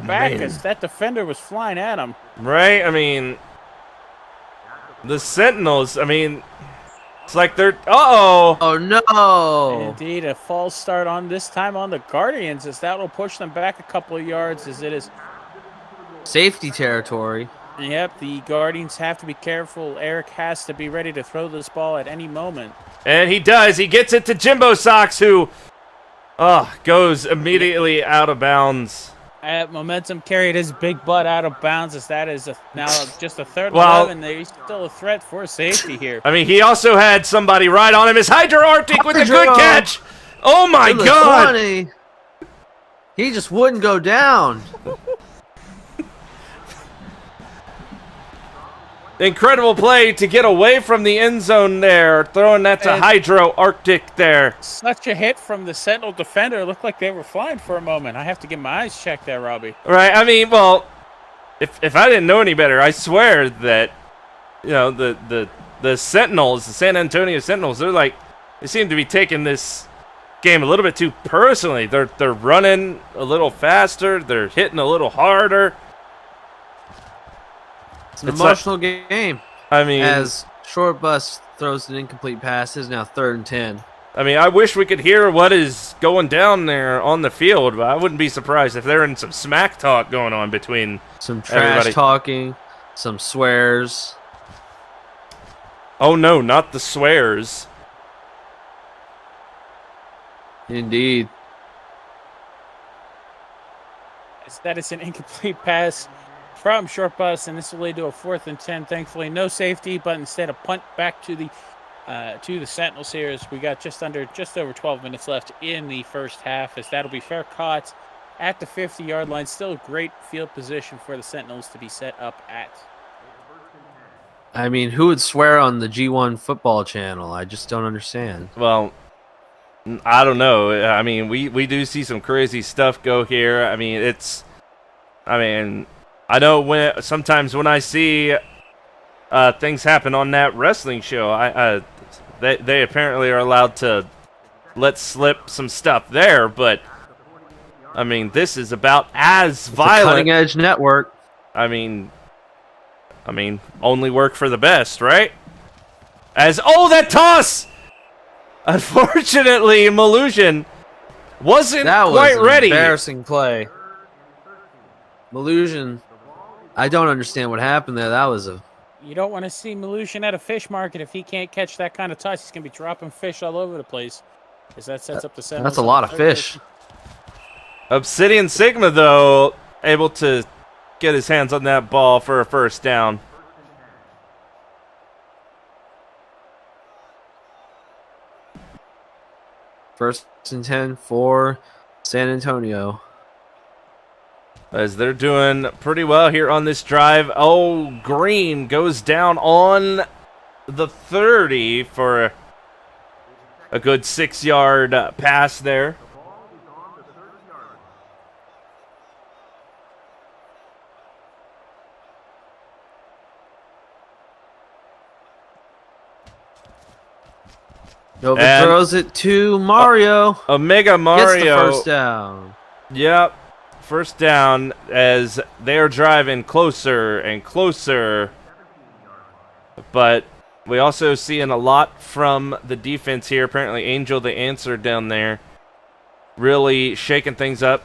back as that defender was flying at him. Right? I mean, the Sentinels, I mean, it's like they're... Uh-oh! Oh, no! Indeed, a false start on this time on the Guardians as that will push them back a couple of yards as it is. Safety territory. Yep, the Guardians have to be careful. Eric has to be ready to throw this ball at any moment. And he does. He gets it to Jimbo Socks, who goes immediately out of bounds. Momentum carried his big butt out of bounds as that is now just a third Well, 11. He's still a threat for safety here. I mean, he also had somebody right on him. It's Hydro Arctic with a good catch. Oh, my To the God. 20. He just wouldn't go down. Incredible play to get away from the end zone there. Throwing that to Hydro Arctic there. Such a hit from the Sentinel defender. It looked like they were flying for a moment. I have to get my eyes checked there, Robbie. Right, I mean, well, if I didn't know any better, I swear that, you know, the Sentinels, the San Antonio Sentinels, they seem to be taking this game a little bit too personally. They're running a little faster. They're hitting a little harder. It's an emotional game. I mean, as Short Bus throws an incomplete pass, it's now 3rd and 10. I mean, I wish we could hear what is going down there on the field, but I wouldn't be surprised if there in some smack talk going on between some trash everybody. Talking, some swears. Oh no, not the swears. Indeed. That is an incomplete pass from Short Bus, and this will lead to a 4th and 10. Thankfully, no safety, but instead a punt back to the Sentinels here as we got just over 12 minutes left in the first half, as that'll be fair caught at the 50-yard line. Still a great field position for the Sentinels to be set up at. I mean, who would swear on the G1 football channel? I just don't understand. Well, I don't know. I mean, we do see some crazy stuff go here. I mean, I know sometimes when I see things happen on that wrestling show, they apparently are allowed to let slip some stuff there, but I mean, this is about as violent. Cutting Edge Network. I mean, only work for the best, right? That toss! Unfortunately, Malusian wasn't quite ready. Embarrassing play. Malusian, I don't understand what happened there. That was a... You don't want to see Malusian at a fish market if he can't catch that kind of toss. He's going to be dropping fish all over the place. As that sets up the Sentinels. That's a lot of fish. Obsidian Sigma, though, able to get his hands on that ball for a first down. First and 10 for San Antonio. As they're doing pretty well here on this drive. Oh, Green goes down on the 30 for a good 6-yard pass there. Nova And- throws it to Mario. Omega Gets the Mario. first down. Yep. First down as they're driving closer and closer. But we also seeing a lot from the defense here. Apparently Angel the answer down there. Really shaking things up.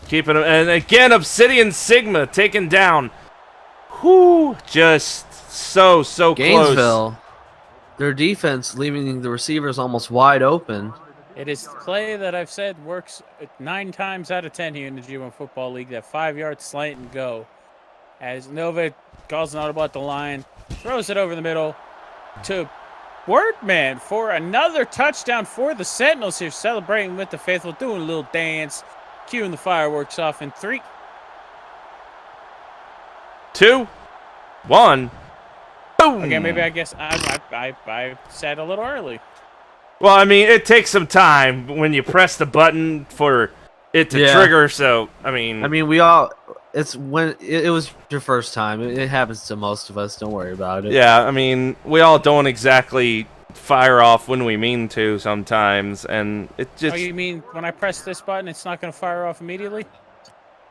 Keeping them. And again, Obsidian Sigma taken down. Whew. Just so close. Gainesville. Their defense leaving the receivers almost wide open. It is the play that I've said works 9 times out of 10 here in the G1 Football League, that 5-yard slant and go. As Nova calls an audible at the line, throws it over the middle to Wordman for another touchdown for the Sentinels here, celebrating with the faithful, doing a little dance, cueing the fireworks off in 3, 2, 1. Boom. Okay, maybe I guess I said a little early. Well, I mean, it takes some time when you press the button for it to trigger. So, I mean, we all. It's when it was your first time. It happens to most of us. Don't worry about it. yeah, I mean, we all don't exactly fire off when we mean to sometimes, and it just. Oh, you mean when I press this button, it's not going to fire off immediately?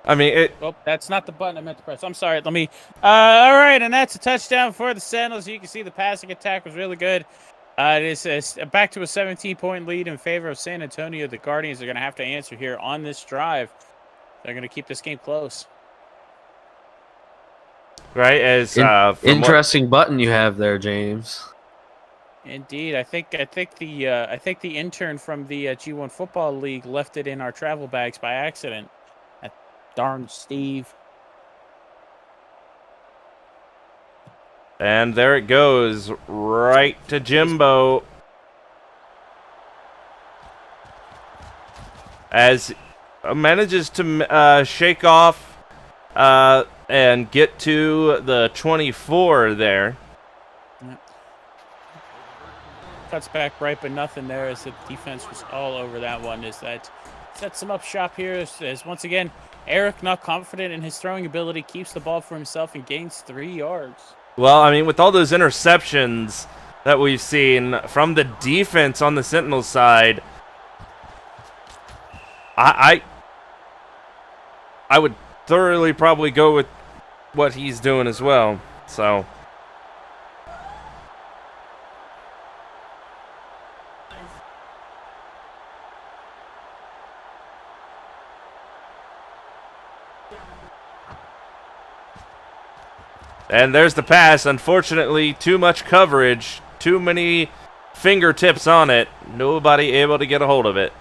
I mean, it. Oh, that's not the button I meant to press. I'm sorry. Let me. All right, and that's a touchdown for the Sentinels. You can see the passing attack was really good. It is back to a 17-point lead in favor of San Antonio. The Guardians are going to have to answer here on this drive. They're going to keep this game close. Right as Interesting button you have there, James. Indeed, I think the intern from the G1 Football League left it in our travel bags by accident. That darn Steve. And there it goes, right to Jimbo. As manages to shake off and get to the 24 there. Cuts back right, but nothing there as the defense was all over that one. Is that sets him up shop here as once again, Eric, not confident in his throwing ability, keeps the ball for himself and gains 3 yards. Well, I mean, with all those interceptions that we've seen from the defense on the Sentinels side, I would thoroughly probably go with what he's doing as well. So. And there's the pass. Unfortunately, too much coverage, too many fingertips on it. Nobody able to get a hold of it.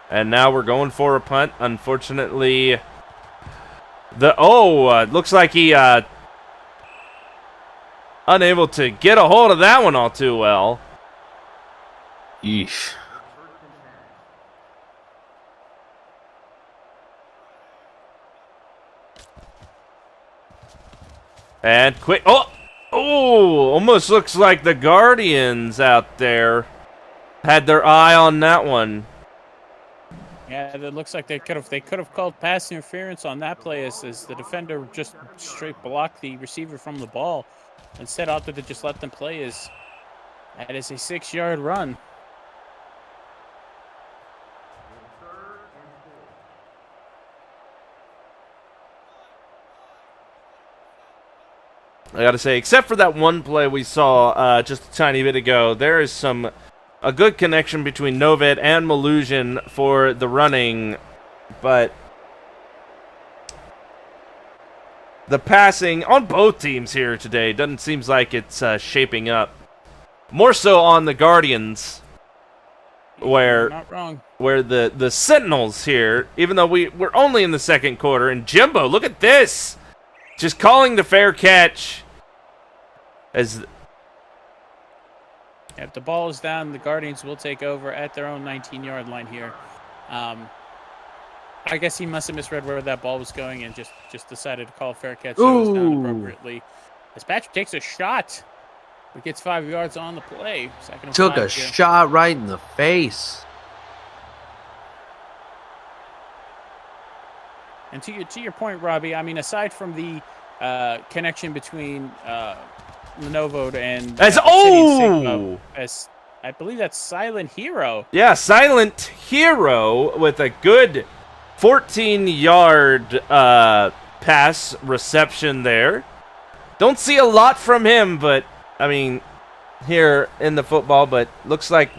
And now we're going for a punt. Unfortunately, looks like he unable to get a hold of that one all too well. Yeesh. And quick. Almost looks like the Guardians out there had their eye on that one. Yeah, it looks like they could have called pass interference on that play as the defender just straight blocked the receiver from the ball. Instead, opted to just let them play as that is a 6-yard run. I gotta say, except for that one play we saw just a tiny bit ago, there is a good connection between Novid and Malusian for the running, but the passing on both teams here today doesn't seem like it's shaping up. More so on the Guardians, where Not wrong. where the Sentinels here, even though we're only in the second quarter, and Jimbo, look at this, just calling the fair catch. As If the ball is down, the Guardians will take over at their own 19-yard line here. I guess he must have misread where that ball was going and just decided to call a fair catch. So it was down appropriately. As Patrick takes a shot, but gets 5 yards on the play. Second and Took 5 a here. shot right in the face. And to your point, Robbie, I mean, aside from the connection between Lenovo and As Obsidian Sigma, oh, as I believe that's Silent Hero. yeah, Silent Hero with a good 14-yard pass reception there. Don't see a lot from him, but I mean, here in the football, but looks like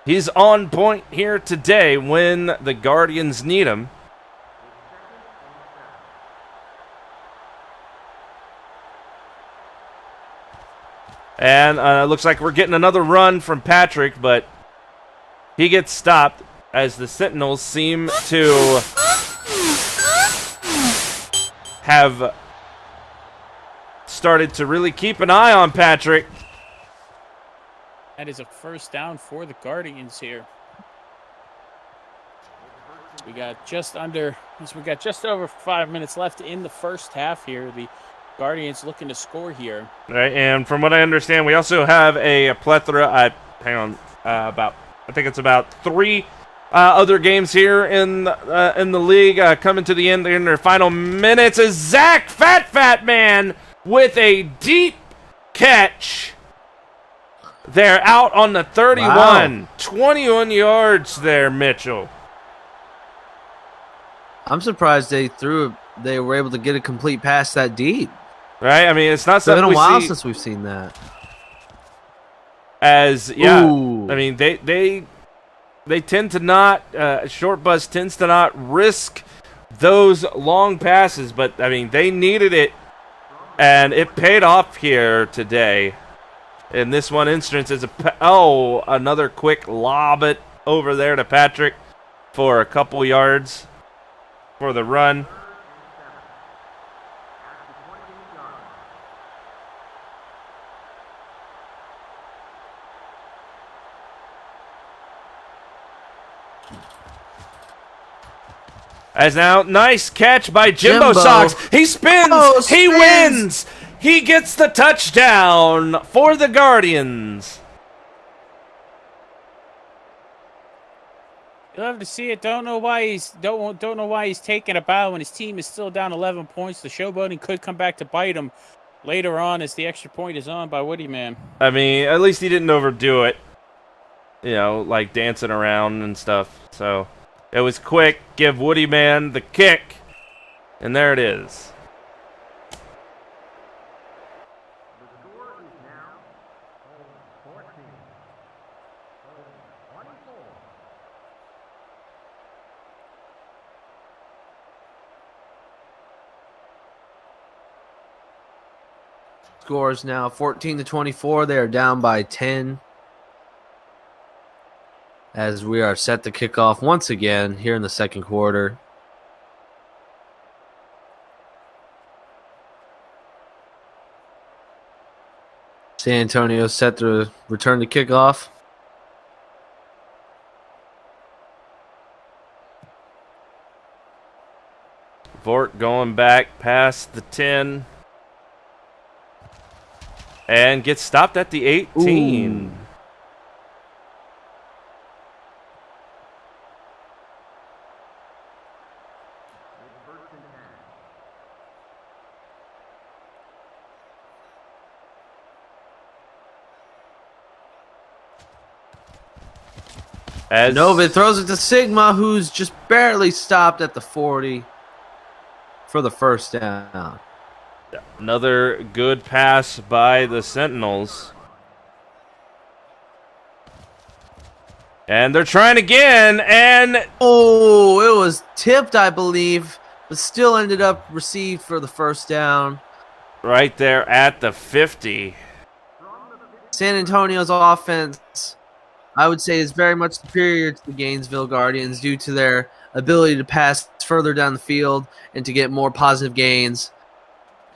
he's on point here today when the Guardians need him. And looks like we're getting another run from Patrick, but he gets stopped as the Sentinels seem to have started to really keep an eye on Patrick. That is a first down for the Guardians here. We got just over 5 minutes left in the first half here. The Guardians looking to score here. Right, and from what I understand, we also have a plethora. I think it's about 3 other games here in the league coming to the end in their final minutes. Is Zach Fat Man with a deep catch? They're out on the 31. Wow. 21 yards there, Mitchell. I'm surprised they were able to get a complete pass that deep. Right? I mean, it's not something it's been a while see since we've seen that. Ooh. I mean, they tend to not Short Bus tends to not risk those long passes, but I mean, they needed it and it paid off here today. In this one instance is another quick lob it over there to Patrick for a couple yards for the run. As now, nice catch by Jimbo Socks. He spins. He wins. He gets the touchdown for the Guardians. You'll have to see it. Don't know why he's taking a bow when his team is still down 11 points. The showboating could come back to bite him later on as the extra point is on by Woody Man. I mean, at least he didn't overdo it. You know, like dancing around and stuff. So it was quick. Give Woody Man the kick, and there it is. Scores now 14-24. They are down by 10 as we are set to kick off once again here in the second quarter. San Antonio set to return to kickoff. Vort going back past the 10. And gets stopped at the 18. Ooh. As Nova throws it to Sigma, who's just barely stopped at the 40 for the first down. Another good pass by the Sentinels. And they're trying again, and it was tipped, I believe, but still ended up received for the first down. Right there at the 50. San Antonio's offense, I would say, is very much superior to the Gainesville Guardians due to their ability to pass further down the field and to get more positive gains,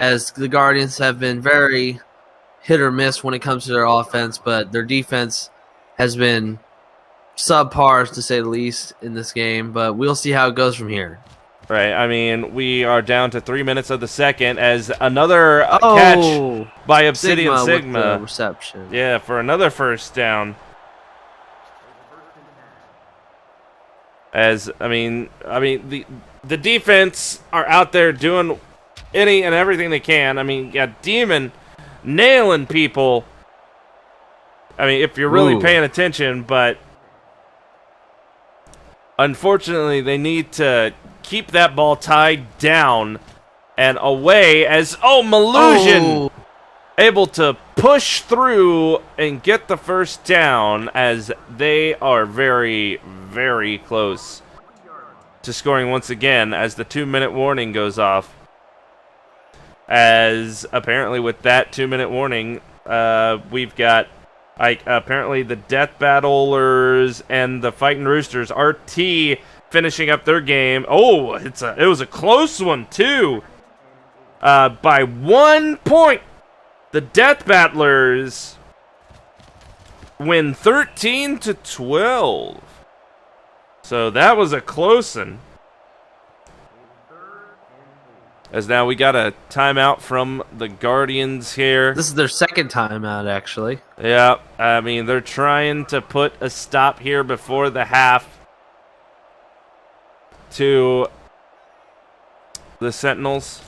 as the Guardians have been very hit or miss when it comes to their offense, but their defense has been subpar, to say the least, in this game. But we'll see how it goes from here. Right. I mean, we are down to 3 minutes of the second as another catch by Obsidian Sigma. With the reception. Yeah, for another first down. As I mean the defense are out there doing any and everything they can. I mean, yeah, Demon nailing people. I mean, if you're really Ooh. paying attention, but unfortunately, they need to keep that ball tied down and away as, Malusian able to push through and get the first down as they are very, very close to scoring once again as the 2-minute warning goes off. As apparently with that 2-minute warning, we've got apparently the Death Battlers and the Fighting Roosters, RT, finishing up their game. Oh, it was a close one too. By 1 point, the Death Battlers win 13-12. So that was a close one. As now we got a timeout from the Guardians here. This is their second timeout, actually. Yeah, I mean, they're trying to put a stop here before the half to the Sentinels.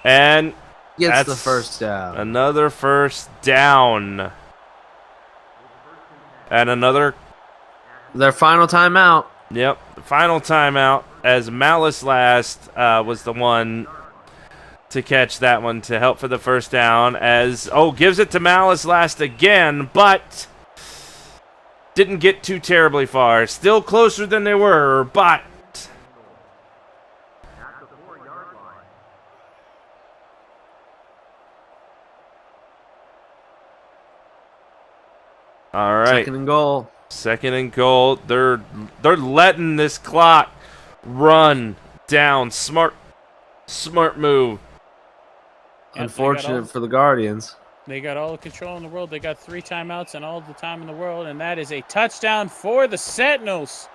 And Gets that's the first down. another first down. And another, Their final timeout. yep, final timeout as Malice Last was the one to catch that one to help for the first down as, gives it to Malice Last again, but didn't get too terribly far. Still closer than they were, but At the 4-yard line. all right. Second and goal. Second and goal. They're letting this clock run down. Smart move. Unfortunate for the Guardians. They got all the control in the world. They got 3 timeouts and all the time in the world, and that is a touchdown for the Sentinels.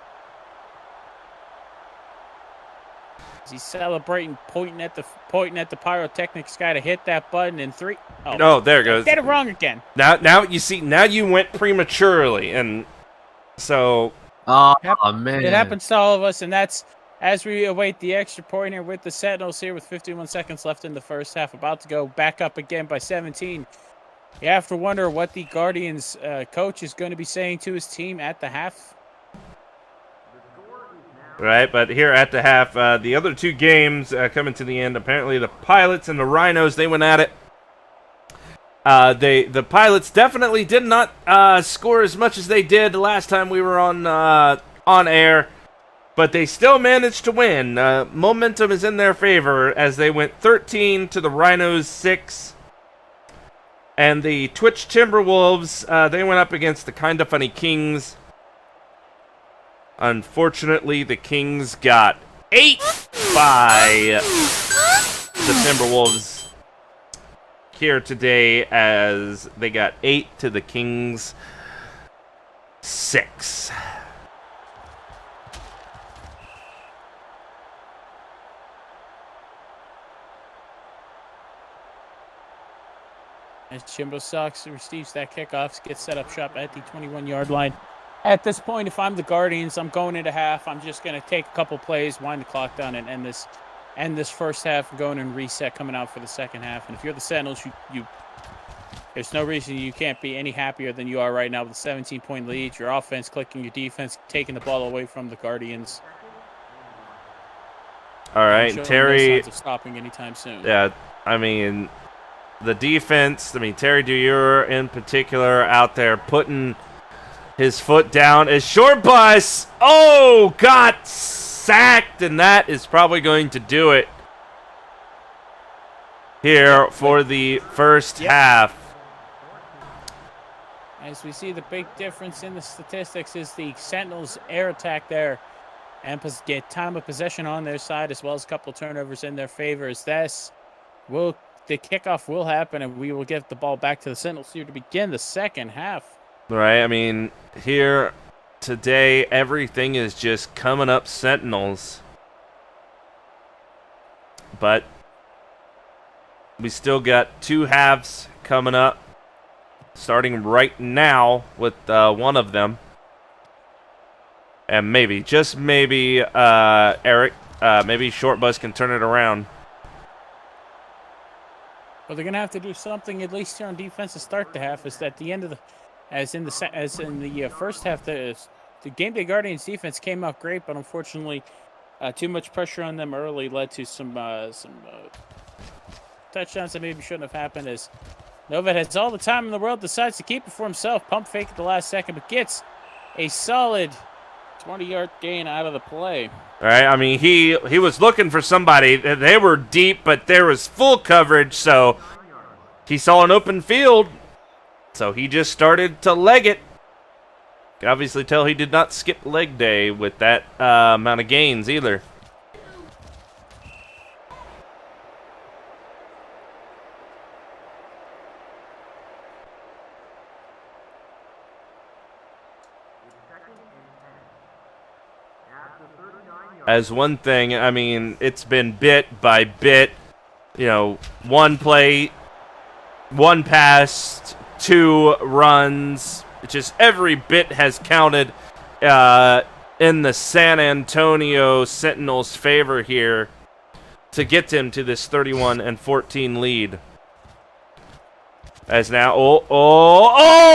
He's celebrating, pointing at the pyrotechnics guy to hit that button in 3. Oh, there it goes. Get it wrong again. Now you see. Now you went prematurely, and so Oh, Hap- man. It happens to all of us, and that's as we await the extra point here with the Sentinels here with 51 seconds left in the first half, about to go back up again by 17. You have to wonder what the Guardians coach is going to be saying to his team at the half. right. But here at the half, the other 2 games coming to the end. Apparently, the Pilots and the Rhinos, they went at it. The Pilots definitely did not score as much as they did the last time we were on air, but they still managed to win. Momentum is in their favor as they went 13 to the Rhinos 6. And the Twitch Timberwolves, they went up against the Kinda Funny Kings. Unfortunately, the Kings got 8 by the Timberwolves here today as they got 8 to the Kings 6. As Chimbo Sox receives that kickoff, gets set up shop at the 21-yard line. At this point, if I'm the Guardians, I'm going into half. I'm just going to take a couple plays, wind the clock down, and end this first half, going and reset, coming out for the second half. And if you're the Sentinels, there's no reason you can't be any happier than you are right now with a 17-point lead. Your offense clicking, your defense taking the ball away from the Guardians. All right, Showing no Terry. signs of stopping anytime soon. Yeah, I mean, the defense, Terry Dewar in particular out there putting his foot down as Short Bus, got sacked, and that is probably going to do it here for the first half. As we see, the big difference in the statistics is the Sentinels' air attack there and get time of possession on their side, as well as a couple turnovers in their favor. As the kickoff will happen, and we will get the ball back to the Sentinels here to begin the second half. Right, I mean, here today, everything is just coming up Sentinels. But we still got 2 halves coming up, starting right now with one of them. And maybe, just maybe, Eric, maybe Short Bus can turn it around. Well, they're gonna have to do something at least here on defense to start the half. Is at the end of the, as in the first half, the Game Day Guardians defense came out great, but unfortunately, too much pressure on them early led to some touchdowns that maybe shouldn't have happened. As Nova has all the time in the world, decides to keep it for himself. Pump fake at the last second, but gets a solid 20-yard gain out of the play. All right, I mean, he was looking for somebody. They were deep, but there was full coverage, so he saw an open field, so he just started to leg it. You can obviously tell he did not skip leg day with that amount of gains either. As one thing, I mean, it's been bit by bit, you know, one play, one pass, 2 runs. Just every bit has counted in the San Antonio Sentinels' favor here to get them to this 31-14 lead. As now, Oh,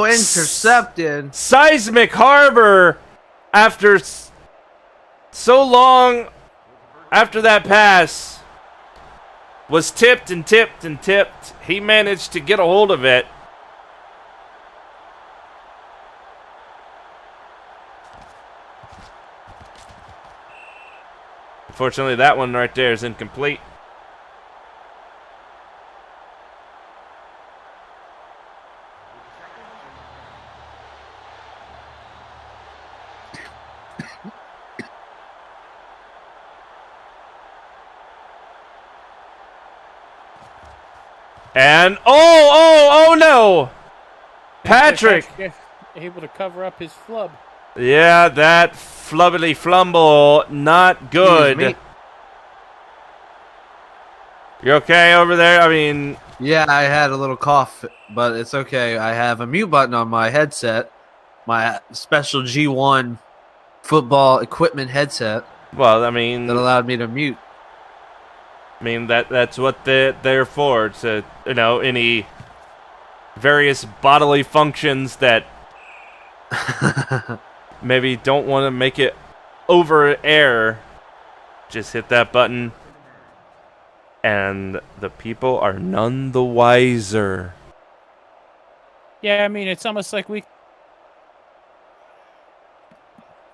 intercepted. Seismic Harbor, after so long after that pass, was tipped and tipped and tipped. He managed to get a hold of it. Unfortunately, that one right there is incomplete. And oh no! Patrick! Able to cover up his flub. Yeah, that flubbity flumble, not good. You okay over there? I mean... Yeah, I had a little cough, but it's okay. I have a mute button on my headset, my special G1 football equipment headset. Well, I mean... that allowed me to mute. I mean, that's what they're for. To, you know, any various bodily functions that maybe don't want to make it over air. Just hit that button, and the people are none the wiser. Yeah, I mean, it's almost like we...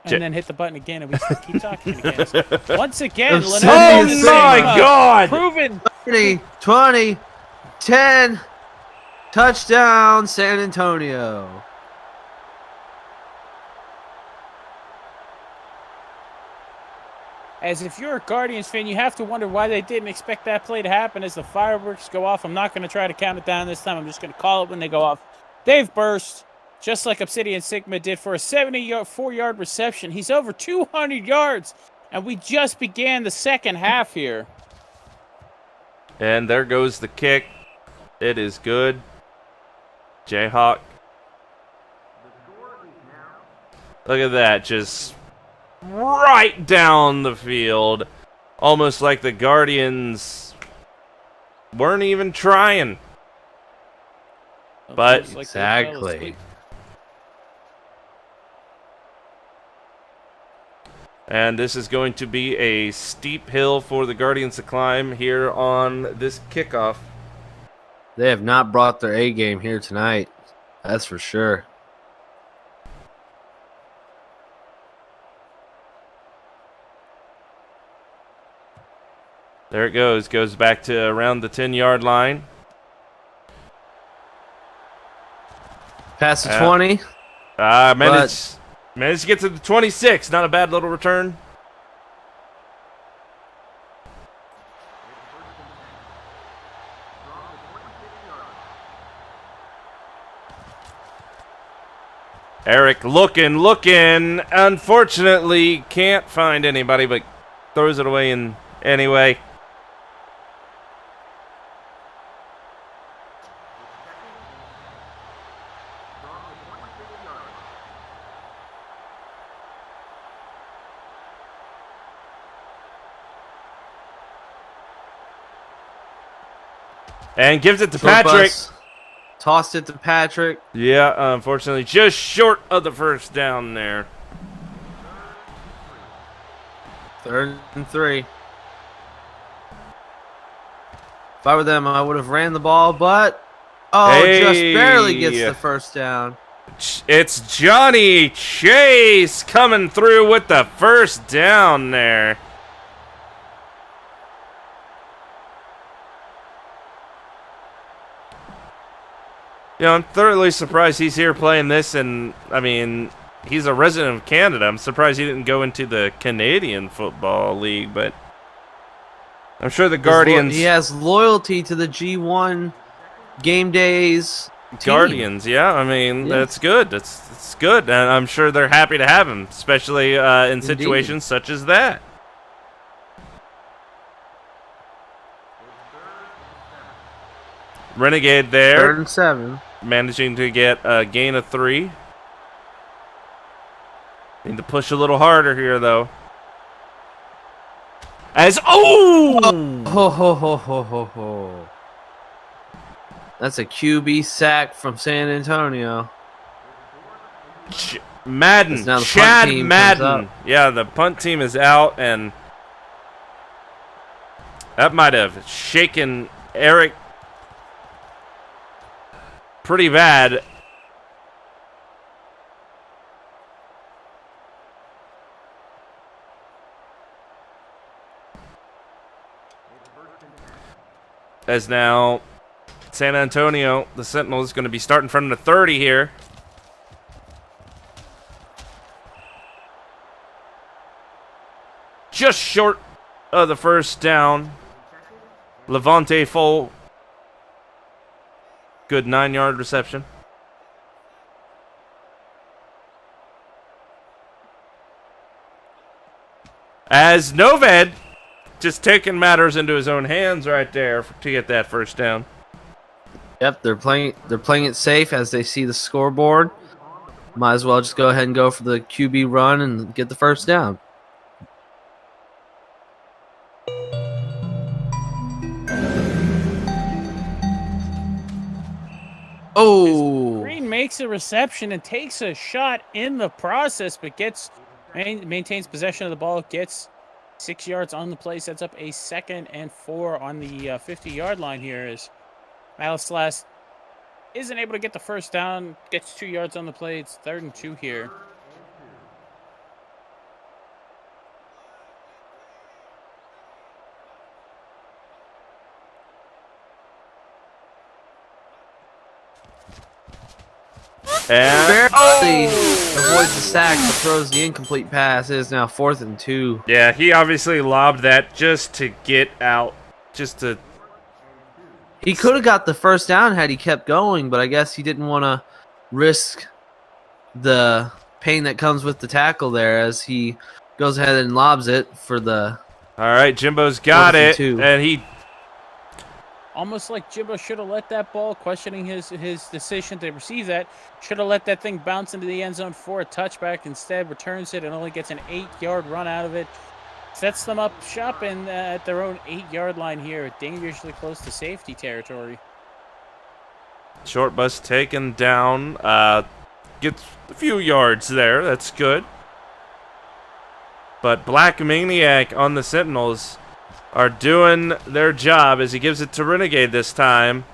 And then hit the button again, and we still keep talking again. So once again, oh my God! Proven. 20, 10, touchdown, San Antonio. As if you're a Guardians fan, you have to wonder why they didn't expect that play to happen as the fireworks go off. I'm not going to try to count it down this time. I'm just going to call it when they go off. They've burst. Just like Obsidian Sigma did for a 74-yard reception. He's over 200 yards, and we just began the second half here. And there goes the kick. It is good. Jayhawk. Look at that, just right down the field. Almost like the Guardians weren't even trying. But Like exactly. And this is going to be a steep hill for the Guardians to climb here on this kickoff. They have not brought their A game here tonight. That's for sure. There it goes. Goes back to around the 10-yard line. Past the 20. Managed to get to the 26. Not a bad little return. Eric looking. Unfortunately, can't find anybody, but throws it away anyway. And gives it to Short Patrick. bus. Tossed it to Patrick. Yeah, unfortunately, just short of the first down there. 3rd and 3. If I were them, I would have ran the ball, but just barely gets the first down. It's Johnny Chase coming through with the first down there. You know, I'm thoroughly surprised he's here playing this, and I mean, he's a resident of Canada. I'm surprised he didn't go into the Canadian Football League, but I'm sure the Guardians... He has loyalty to the G1 game days team. Guardians, yeah. I mean, Yes. that's good. That's good, and I'm sure they're happy to have him, especially in situations such as that. Renegade there, 3rd and 7. managing to get a gain of 3. Need to push a little harder here, though. As Ho ho ho ho ho ho. That's a QB sack from San Antonio. Madden, Now the punt Chad team comes Madden. up. Yeah, the punt team is out, and that might have shaken Eric pretty bad. As now San Antonio, the Sentinel, is going to be starting from the 30 here. Just short of the first down. Levante Full. Good 9-yard reception. As Noved just taking matters into his own hands right there to get that first down. Yep, they're playing it safe as they see the scoreboard. Might as well just go ahead and go for the QB run and get the first down. Oh, Green makes a reception and takes a shot in the process, but maintains possession of the ball, gets 6 yards on the play, sets up a 2nd and 4 on the 50-yard line here as Malice isn't able to get the first down, gets 2 yards on the play. It's 3rd and 2 here. And barely avoids the sack but throws the incomplete pass. It is now 4th and 2. yeah, he obviously lobbed that just to get out, just to... He could have got the first down had he kept going, but I guess he didn't want to risk the pain that comes with the tackle there as he goes ahead and lobs it for the... All right, Jimbo's got 4th and it, 2. and he... Almost like Jimbo should have let that ball, questioning his decision to receive that. Should have let that thing bounce into the end zone for a touchback. Instead, returns it and only gets an 8-yard run out of it. Sets them up shop at their own 8-yard line here, dangerously close to safety territory. Short bus taken down. Gets a few yards there. That's good. But Black Maniac on the Sentinels are doing their job as he gives it to Renegade this time.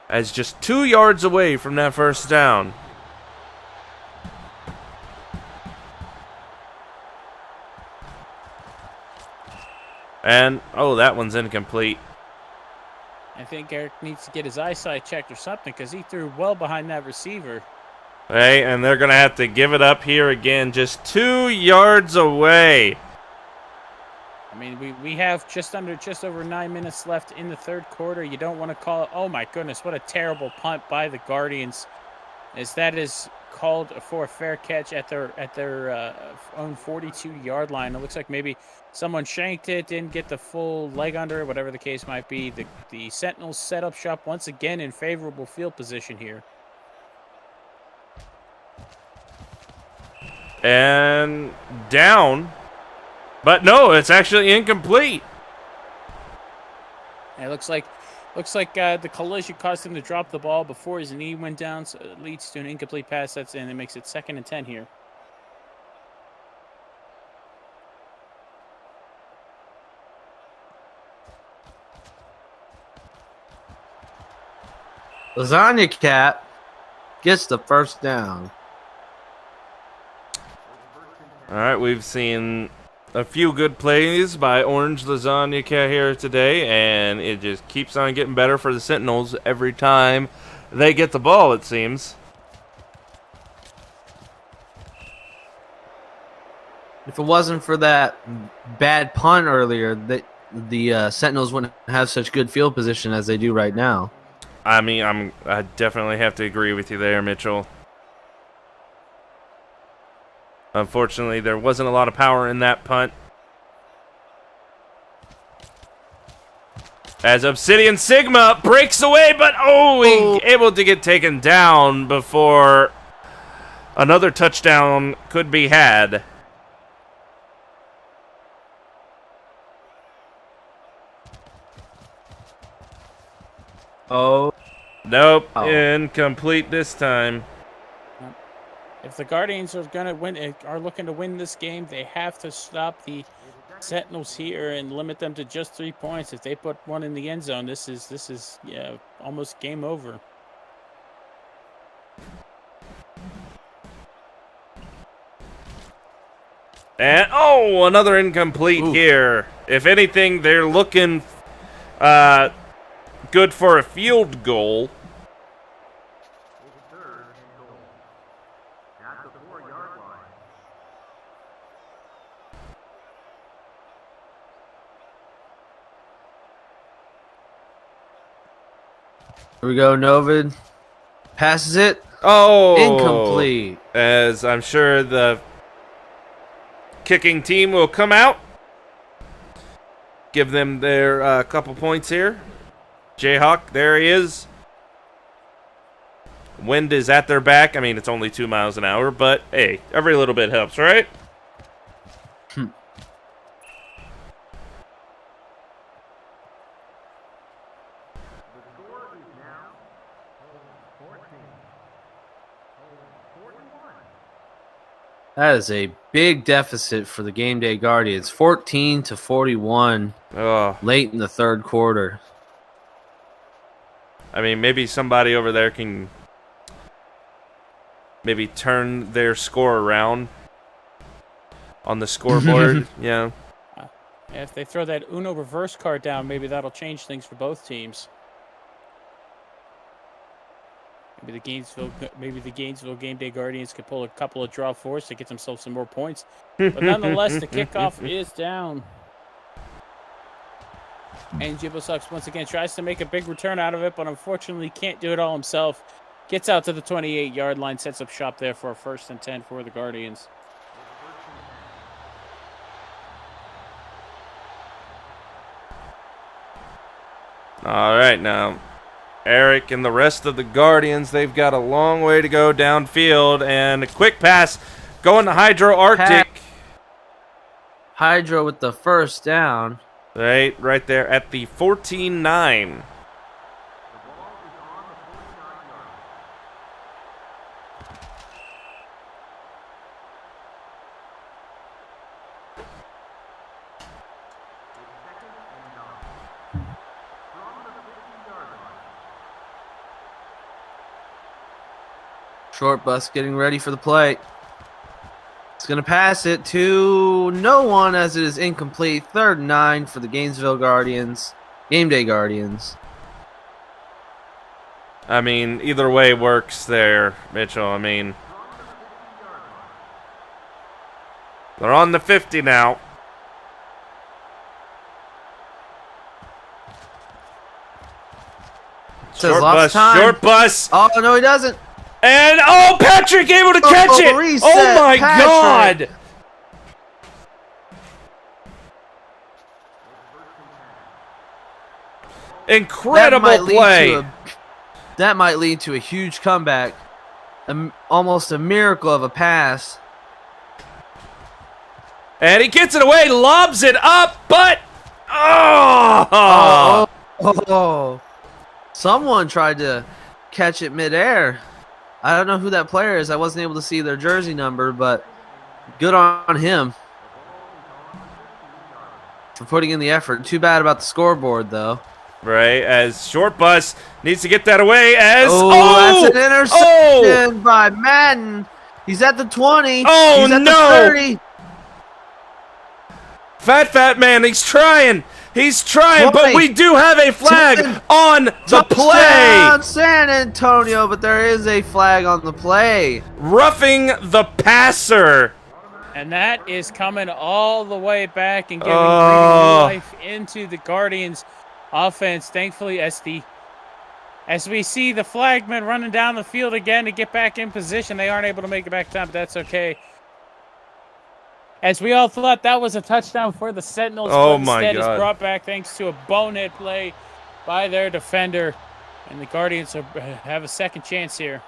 As just 2 yards away from that first down. And, oh, that one's incomplete. I think Eric needs to get his eyesight checked or something because he threw well behind that receiver. Hey, and they're going to have to give it up here again, just 2 yards away. I mean, we have just over 9 minutes left in the 3rd quarter. You don't want to call it. Oh my goodness, what a terrible punt by the Guardians, as that is called for a fair catch at their own 42-yard line. It looks like maybe someone shanked it, didn't get the full leg under it, whatever the case might be. The Sentinels set up shop once again in favorable field position here. And down. But no, it's actually incomplete. And it looks like Looks like the collision caused him to drop the ball before his knee went down, so it leads to an incomplete pass. That's in. It makes it 2nd and 10 here. Lasagna Cat gets the first down. All right, we've seen a few good plays by Orange Lasagna Cat here today, and it just keeps on getting better for the Sentinels every time they get the ball, it seems. If it wasn't for that bad punt earlier, the Sentinels wouldn't have such good field position as they do right now. I mean, I definitely have to agree with you there, Mitchell. Unfortunately, there wasn't a lot of power in that punt. As Obsidian Sigma breaks away, but able to get taken down before another touchdown could be had. Oh. Nope, incomplete this time. If the Guardians are looking to win this game, they have to stop the Sentinels here and limit them to just 3 points. If they put one in the end zone, this is almost game over. And another incomplete here. If anything, they're looking good for a field goal. Here we go, Novid. Passes it. Incomplete. As I'm sure the kicking team will come out. Give them their couple points here. Jayhawk, there he is. Wind is at their back. I mean, it's only 2 miles an hour, but hey, every little bit helps, right? That is a big deficit for the Game Day Guardians. 14-41 late in the third quarter. I mean, maybe somebody over there can maybe turn their score around on the scoreboard. Yeah. If they throw that Uno reverse card down, maybe that'll change things for both teams. Maybe the Gainesville Game Day Guardians could pull a couple of draw fours to get themselves some more points. But nonetheless, the kickoff is down. And Jibbo Sucks once again tries to make a big return out of it, but unfortunately can't do it all himself. Gets out to the 28-yard line, sets up shop there for a 1st and 10 for the Guardians. All right, now Eric and the rest of the Guardians, they've got a long way to go downfield, and a quick pass going to Hydro Arctic. Hydro with the first down. Right there at the 14-9. Short bus getting ready for the play. It's going to pass it to no one as it is incomplete. 3rd and 9 for the Gainesville Guardians. Game Day Guardians. I mean, either way works there, Mitchell. I mean, they're on the 50 now. Short bus. Oh, no, he doesn't. And, Patrick able to catch it. Reset, oh, my Patrick. God. Incredible play. That might lead to a huge comeback. Almost a miracle of a pass. And he gets it away, lobs it up, but... Someone tried to catch it midair. I don't know who that player is. I wasn't able to see their jersey number, but good on him for putting in the effort. Too bad about the scoreboard, though. Right, as Short Bus needs to get that away as... That's an interception by Madden. He's at the 20. Oh, He's at no. the 30. Fat man, he's trying. He's trying, but we do have a flag on the play. Touchdown, San Antonio, but there is a flag on the play. Roughing the passer. And that is coming all the way back and giving new life into the Guardians offense. Thankfully, as we see the flagmen running down the field again to get back in position, they aren't able to make it back time, but that's okay. As we all thought that was a touchdown for the Sentinels, but instead is brought back thanks to a bonehead play by their defender. And the Guardians have a second chance here.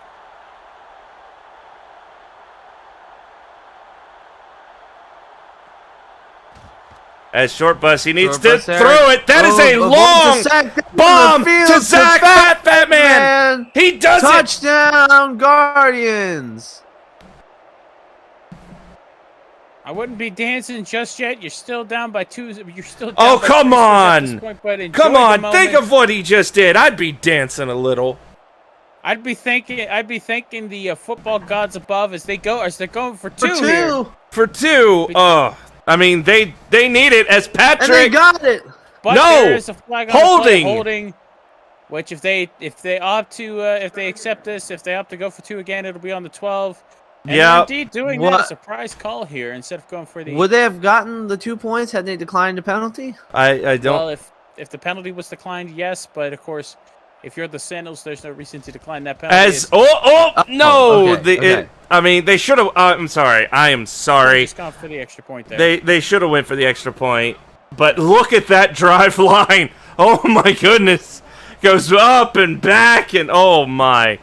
As Short Bus, he needs to throw it. That is a long bomb to Zach Fat Man. He does it. Touchdown, Guardians. I wouldn't be dancing just yet. You're still down by 2. You're still down Oh, by come 3 on. at this point, but enjoy Come the on. moment. Think of what he just did. I'd be dancing a little. I'd be thanking the football gods above as they're going for two here. For 2. I mean, they need it as Patrick. And they got it. But No. there is a flag on Holding. the play, holding. Which if they opt to if they accept this, if they opt to go for 2 again, it'll be on the 12. And Yeah. indeed doing that, a surprise call here instead of going for the. Would they have gotten the 2 points had they declined the penalty? I don't. Well, if the penalty was declined, yes, but of course, if you're the Sandals, there's no reason to decline that penalty. No! okay. I mean, they should have. I'm sorry. I am sorry. Just gone for the extra point there. They should have went for the extra point. But look at that drive line. Oh my goodness. Goes up and back and oh my.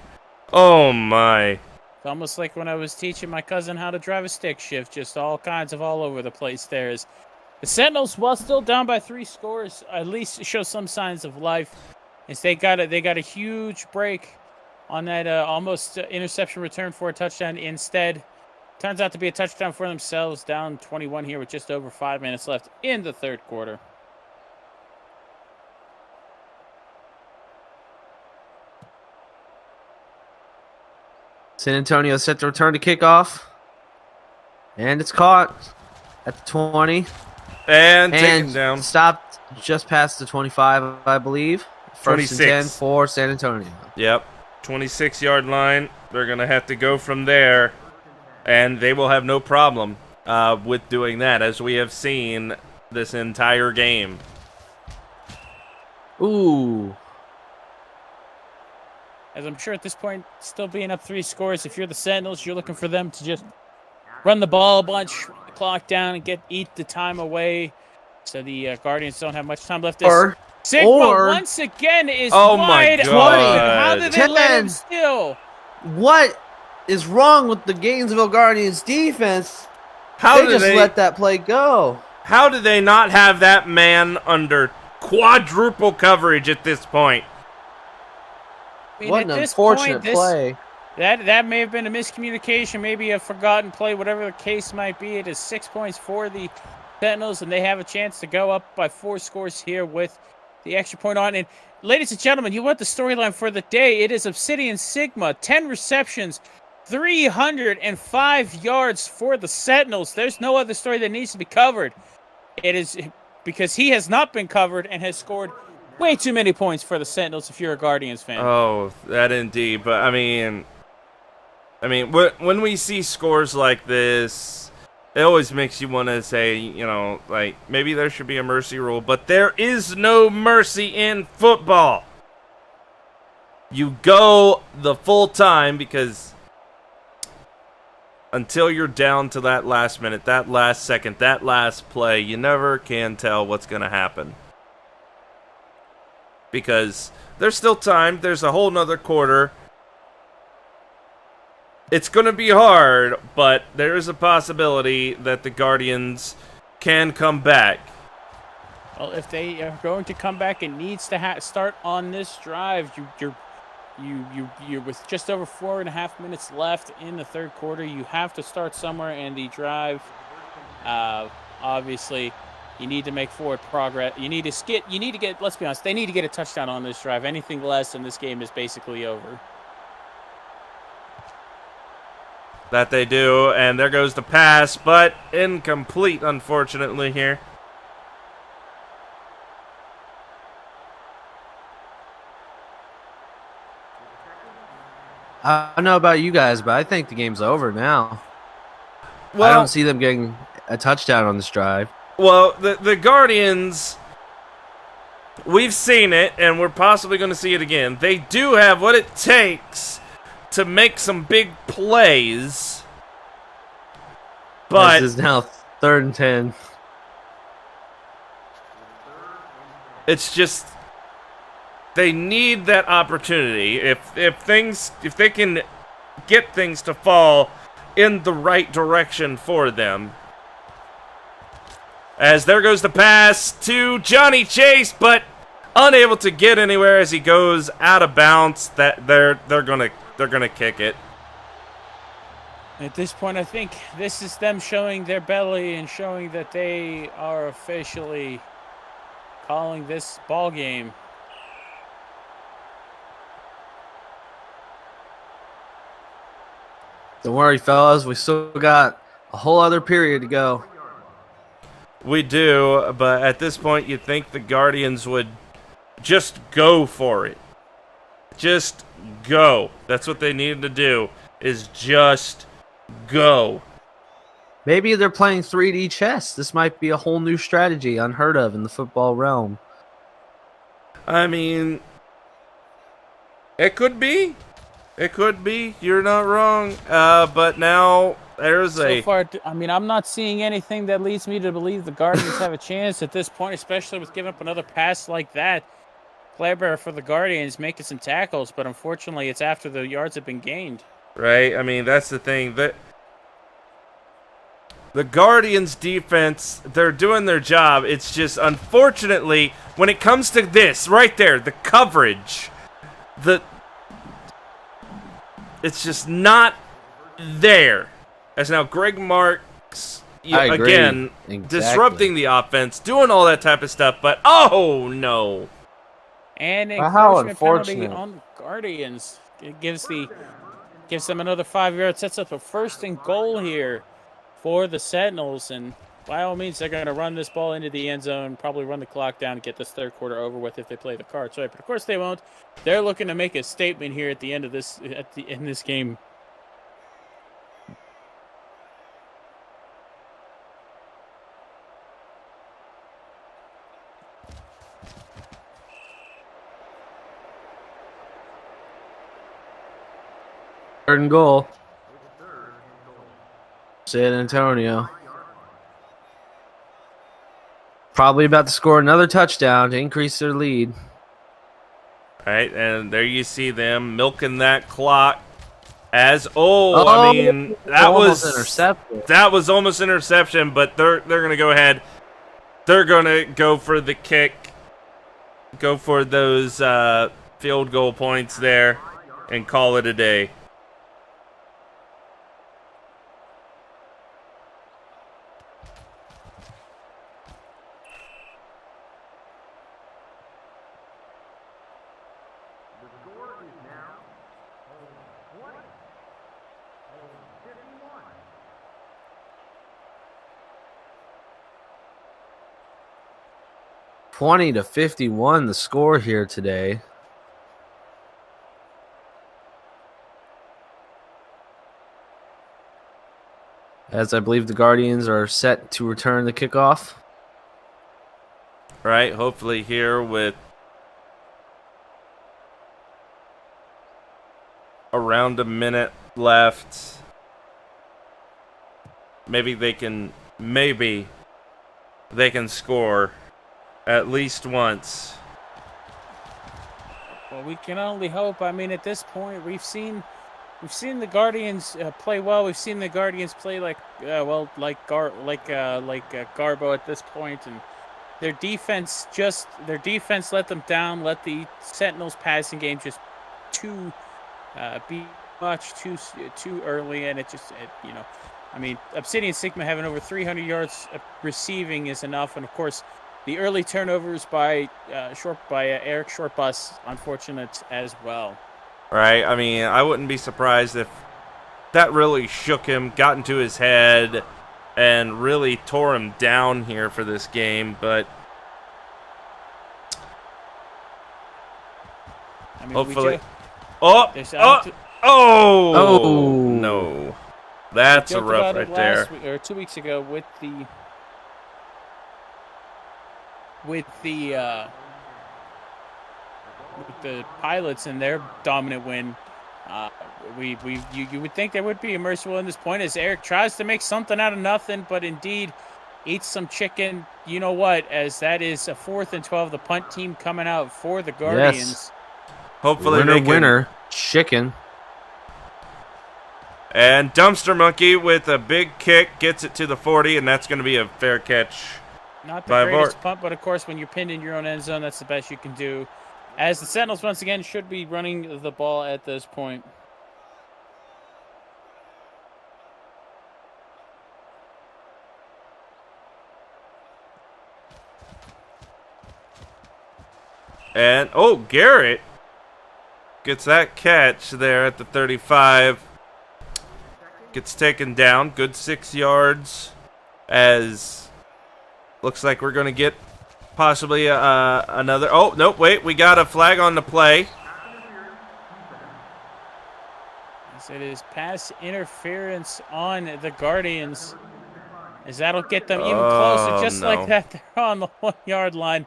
It's almost like when I was teaching my cousin how to drive a stick shift, just all kinds of all over the place there. Is the Sentinels, while still down by 3 scores, at least show some signs of life. As they got a huge break on that almost interception return for a touchdown. Instead, turns out to be a touchdown for themselves, down 21 here with just over 5 minutes left in the third quarter. San Antonio set to return to kickoff. And it's caught at the 20. And taken down. Stopped just past the 25, I believe. First 26. and 10 for San Antonio. Yep. 26-yard line. They're going to have to go from there. And they will have no problem with doing that, as we have seen this entire game. Ooh. As I'm sure at this point, still being up 3 scores, if you're the Sentinels, you're looking for them to just run the ball a bunch, the clock down, and eat the time away. So the Guardians don't have much time left. Sigma once again is wide open. How did they let him steal? What is wrong with the Gainesville Guardians defense? How they just let that play go. How did they not have that man under quadruple coverage at this point? I mean, what an unfortunate play. That may have been a miscommunication, maybe a forgotten play, whatever the case might be. It is 6 points for the Sentinels, and they have a chance to go up by 4 scores here with the extra point on. And ladies and gentlemen, you want the storyline for the day. It is Obsidian Sigma, 10 receptions, 305 yards for the Sentinels. There's no other story that needs to be covered. It is because he has not been covered and has scored way too many points for the Sentinels if you're a Guardians fan. Oh, that indeed. But, I mean, when we see scores like this, it always makes you want to say, you know, like, maybe there should be a mercy rule. But there is no mercy in football. You go the full time because until you're down to that last minute, that last second, that last play, you never can tell what's going to happen. Because there's still time. There's a whole nother quarter. It's going to be hard, but there is a possibility that the Guardians can come back. Well, if they are going to come back, it needs to start on this drive. You're with just over 4.5 minutes left in the third quarter. You have to start somewhere, and the drive, obviously, you need to make forward progress. You need to get. Let's be honest. They need to get a touchdown on this drive. Anything less, and this game is basically over. That they do, and there goes the pass, but incomplete, unfortunately, here. I don't know about you guys, but I think the game's over now. Well, I don't see them getting a touchdown on this drive. Well, the Guardians, we've seen it, and we're possibly going to see it again. They do have what it takes to make some big plays, but This is now 3rd and 10. it's just they need that opportunity. If they can get things to fall in the right direction for them. As there goes the pass to Johnny Chase, but unable to get anywhere as he goes out of bounds. That they're gonna kick it. At this point, I think this is them showing their belly and showing that they are officially calling this ball game. Don't worry, fellas. We still got a whole other period to go. We do, but at this point, you'd think the Guardians would just go for it. Just go. That's what they needed to do, is just go. Maybe they're playing 3D chess. This might be a whole new strategy unheard of in the football realm. I mean, it could be. It could be. You're not wrong. But now there's So far, I mean, I'm not seeing anything that leads me to believe the Guardians have a chance at this point, especially with giving up another pass like that. Kleber for the Guardians making some tackles, but unfortunately, it's after the yards have been gained. right. I mean, that's the thing. That the Guardians' defense, they're doing their job. It's just, unfortunately, when it comes to this right there, the coverage, it's just not there. As now Greg Marks, I agree. again, Exactly. disrupting the offense, doing all that type of stuff, but oh no. And How encouragement penalty unfortunate. on the Guardians. It gives them another 5 yards, sets up a 1st and goal here for the Sentinels, and by all means, they're going to run this ball into the end zone, probably run the clock down and get this third quarter over with if they play the cards right. But of course, they won't. They're looking to make a statement here at the end of this in this game. Third and goal. San Antonio. Probably about to score another touchdown to increase their lead. All right, and there you see them milking that clock. I mean, that was intercepted. That was almost interception, but they're gonna go ahead. They're gonna go for the kick, go for those field goal points there, and call it a day. The score is now 20. 51. 20-51, the score here today. As I believe the Guardians are set to return the kickoff. Right, hopefully here with around a minute left. Maybe they can score at least once. Well, we can only hope. I mean, at this point, we've seen the Guardians play well. We've seen the Guardians play like Garbo at this point, and their defense let them down. Let the Sentinels passing game just be much too early, and Obsidian Sigma having over 300 yards receiving is enough, and of course, the early turnovers by Eric Shortbus unfortunate as well. Right. I mean, I wouldn't be surprised if that really shook him, got into his head, and really tore him down here for this game. But hopefully, no, that's a rough right there. Or 2 weeks ago with the Pilots and their dominant win. You would think there would be a merciful in this point as Eric tries to make something out of nothing, but indeed eats some chicken. You know what? As that is a 4th and 12, the punt team coming out for the Guardians. Yes. Hopefully, winner, chicken. And Dumpster Monkey with a big kick gets it to the 40, and that's going to be a fair catch. Not the greatest punt, but of course, when you're pinned in your own end zone, that's the best you can do. As the Sentinels, once again, should be running the ball at this point. And, Garrett gets that catch there at the 35. Gets taken down. Good 6 yards. As looks like we're going to get possibly another. Oh, nope, wait. We got a flag on the play. As it is pass interference on the Guardians. As that'll get them even closer. Just like that, they're on the 1 yard line.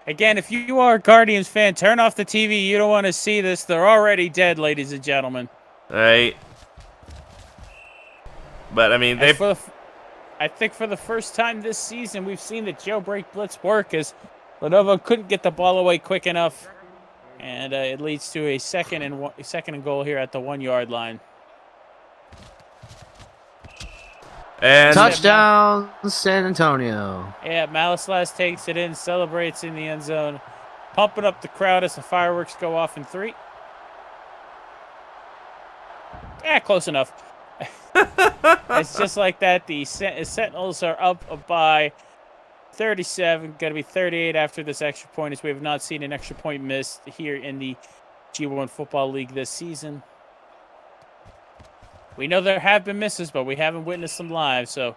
Again, if you are a Guardians fan, turn off the TV. You don't want to see this. They're already dead, ladies and gentlemen. Right. But, I mean, I think for the first time this season, we've seen the jailbreak blitz work as Lenovo couldn't get the ball away quick enough. And it leads to a second and goal here at the 1 yard line. And touchdown, San Antonio. Yeah, Malice takes it in, celebrates in the end zone, pumping up the crowd as the fireworks go off in 3. Close enough. It's just like that. The Sentinels are up by 37, going to be 38 after this extra point, as we have not seen an extra point missed here in the G1 Football League this season. We know there have been misses, but we haven't witnessed them live. So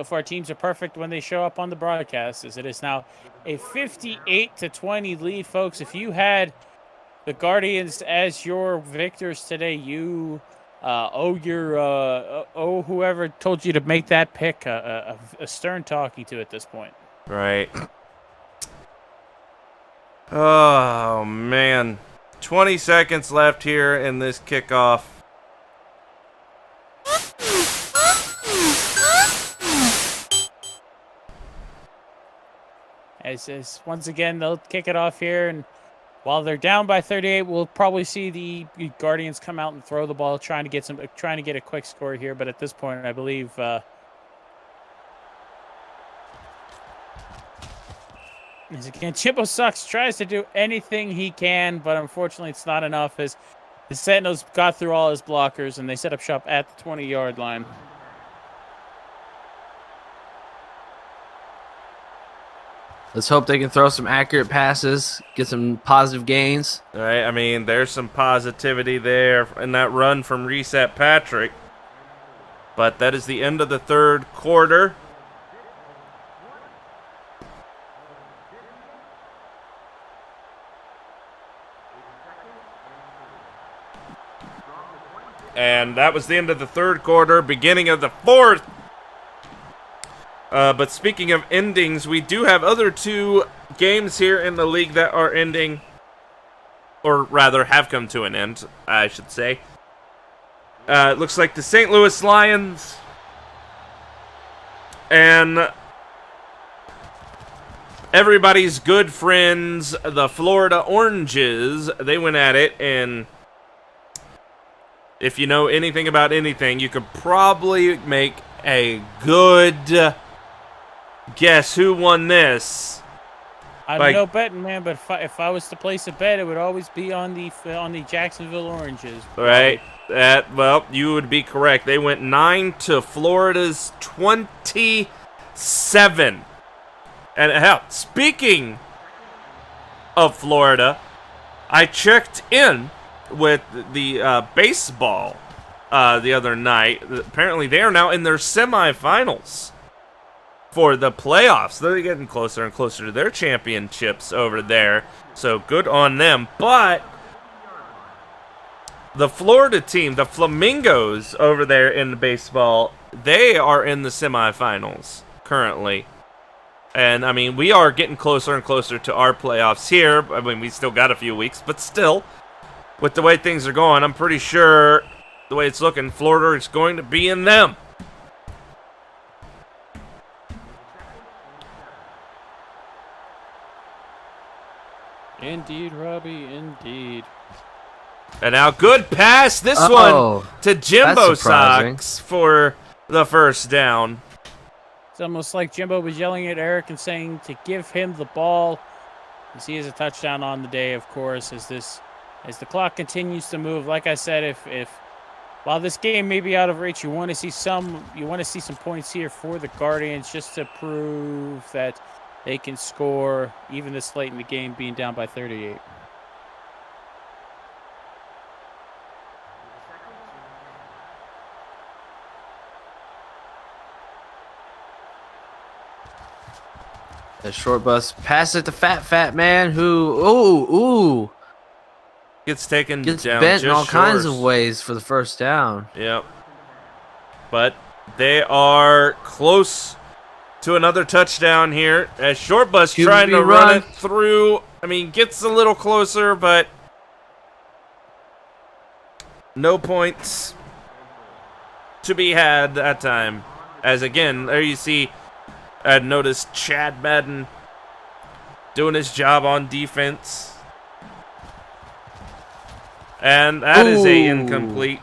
far, teams are perfect when they show up on the broadcast, as it is now a 58-20 lead, folks. If you had the Guardians as your victors today, you whoever told you to make that pick a stern talking to at this point. Right. Oh, man. 20 seconds left here in this kickoff. As once again, they'll kick it off here, and while they're down by 38, we'll probably see the Guardians come out and throw the ball, trying to get a quick score here. But at this point, I believe as again, Chippo Sucks tries to do anything he can, but unfortunately, it's not enough. As the Sentinels got through all his blockers, and they set up shop at the 20-yard line. Let's hope they can throw some accurate passes, get some positive gains. All right, I mean, there's some positivity there in that run from Reset Patrick. But that is the end of the third quarter. And that was the end of the third quarter, beginning of the fourth. But speaking of endings, we do have other 2 games here in the league that are ending, or rather have come to an end, I should say. It looks like the St. Louis Lions and everybody's good friends, the Florida Oranges, they went at it, and if you know anything about anything, you could probably make a good guess who won this. I'm Like- no betting man, but if I was to place a bet, it would always be on the Jacksonville Oranges. Right. Well, you would be correct. They went 9 to Florida's 27. And hell, speaking of Florida, I checked in with the baseball the other night. Apparently, they are now in their semifinals for the playoffs. They're getting closer and closer to their championships over there. So good on them. But the Florida team, the Flamingos over there in the baseball, they are in the semifinals currently. And, I mean, we are getting closer and closer to our playoffs here. I mean, we still got a few weeks, but still, with the way things are going, I'm pretty sure the way it's looking, Florida is going to be in them. Indeed, Robbie, indeed. And now, good pass, this Uh-oh. one to Jimbo That's surprising. Sox for the first down. It's almost like Jimbo was yelling at Eric and saying to give him the ball. You see, as a touchdown on the day, of course, as the clock continues to move. Like I said, if while this game may be out of reach, you want to see some points here for the Guardians just to prove that they can score even this late in the game, being down by 38. A short bus. Pass it to Fat Man who, ooh, Gets taken gets down bent in just all kinds short. of ways for the first down. Yep. But they are close to another touchdown here as Short Bus QB trying to run run. it through. I mean, gets a little closer, but no points to be had that time. As again, there you see, I noticed Chad Madden doing his job on defense. And that is a Ooh. incomplete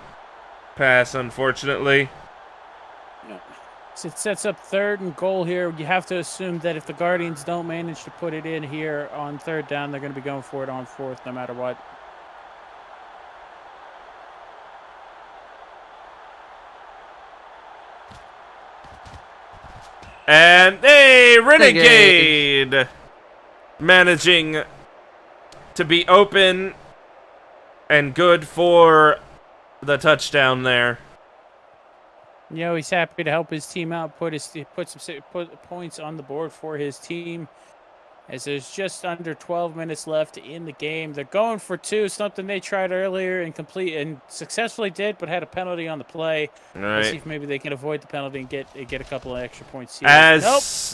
pass, unfortunately. So it sets up 3rd and goal here. You have to assume that if the Guardians don't manage to put it in here on 3rd down, they're going to be going for it on 4th no matter what. And a Renegade managing to be open and good for the touchdown there. You know, he's happy to help his team out, put points on the board for his team. As there's just under 12 minutes left in the game. They're going for 2, something they tried earlier and successfully did, but had a penalty on the play. All Let's see right. if maybe they can avoid the penalty and get a couple of extra points here.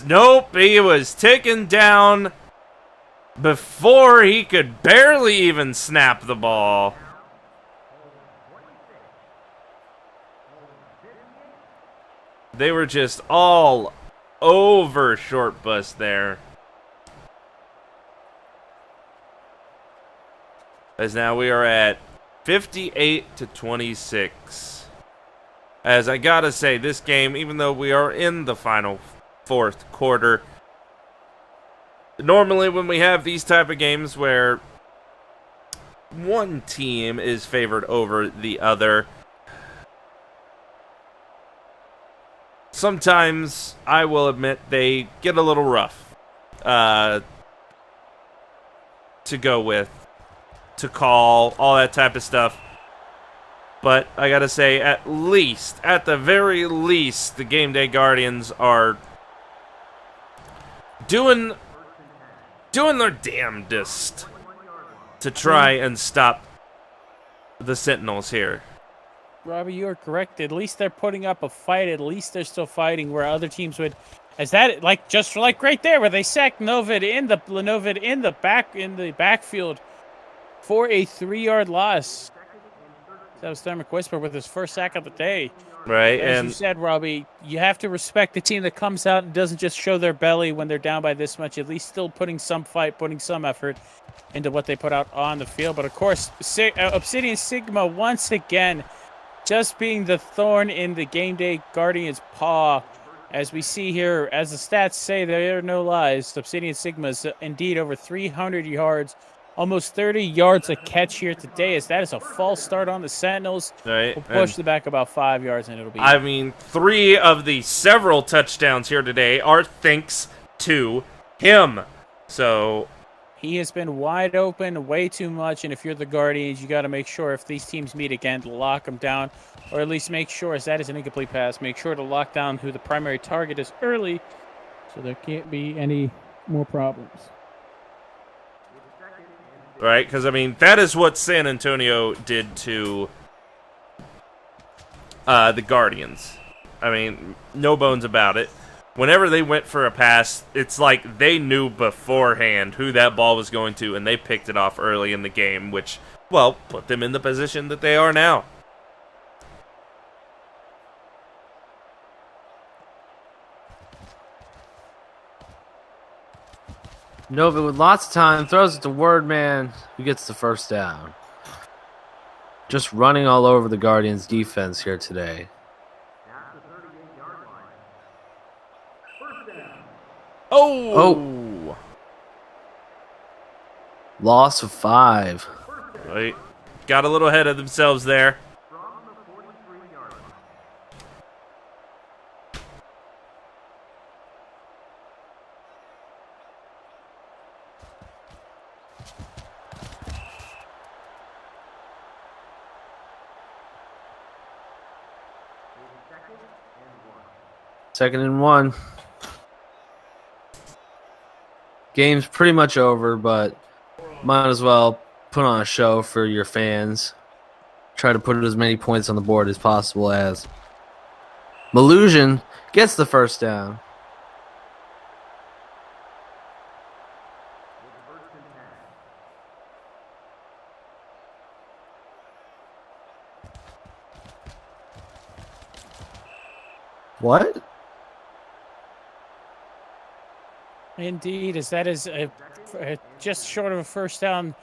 Nope, he was taken down before he could barely even snap the ball. They were just all over Short Bus there. As now we are at 58 to 26. As I gotta say, this game, even though we are in the final 4th quarter, normally when we have these type of games where one team is favored over the other, sometimes, I will admit, they get a little rough to go with, to call, all that type of stuff. But I gotta say, at the very least, the Game Day Guardians are doing their damnedest to try and stop the Sentinels here. Robbie, you are correct. At least they're putting up a fight. At least they're still fighting, where other teams would, just right there, where they sacked Novid in the backfield for a 3-yard loss. That was Thermic Whisper with his first sack of the day. Right, As and you said, Robbie, you have to respect the team that comes out and doesn't just show their belly when they're down by this much. At least still putting some fight, putting some effort into what they put out on the field. But of course, Obsidian Sigma once again just being the thorn in the Game Day Guardians' paw As we see here, as the stats say, there are no lies. Obsidian Sigma is indeed over 300 yards, almost 30 yards a catch here today. As that is a false start on the Sentinels. Right, We'll push and- the back about 5 yards, and it'll be. I mean, 3 of the several touchdowns here today are thanks to him. So, He has been wide open way too much, and if you're the Guardians, you got to make sure if these teams meet again to lock them down, or at least make sure, as that is an incomplete pass, make sure to lock down who the primary target is early, so there can't be any more problems. right? Because, I mean, that is what San Antonio did to the Guardians. I mean, no bones about it. Whenever they went for a pass, it's like they knew beforehand who that ball was going to, and they picked it off early in the game, which, well, put them in the position that they are now. Nova with lots of time throws it to Wordman, who gets the first down. Just running all over the Guardians' defense here today. At the 38-yard line. First down. Oh! Loss of 5. Right. Got a little ahead of themselves there. From the 43-yard line. Second and 1. Game's pretty much over, but might as well put on a show for your fans. Try to put as many points on the board as possible as Malusian gets the first down. What? Indeed, as that is just short of a first down,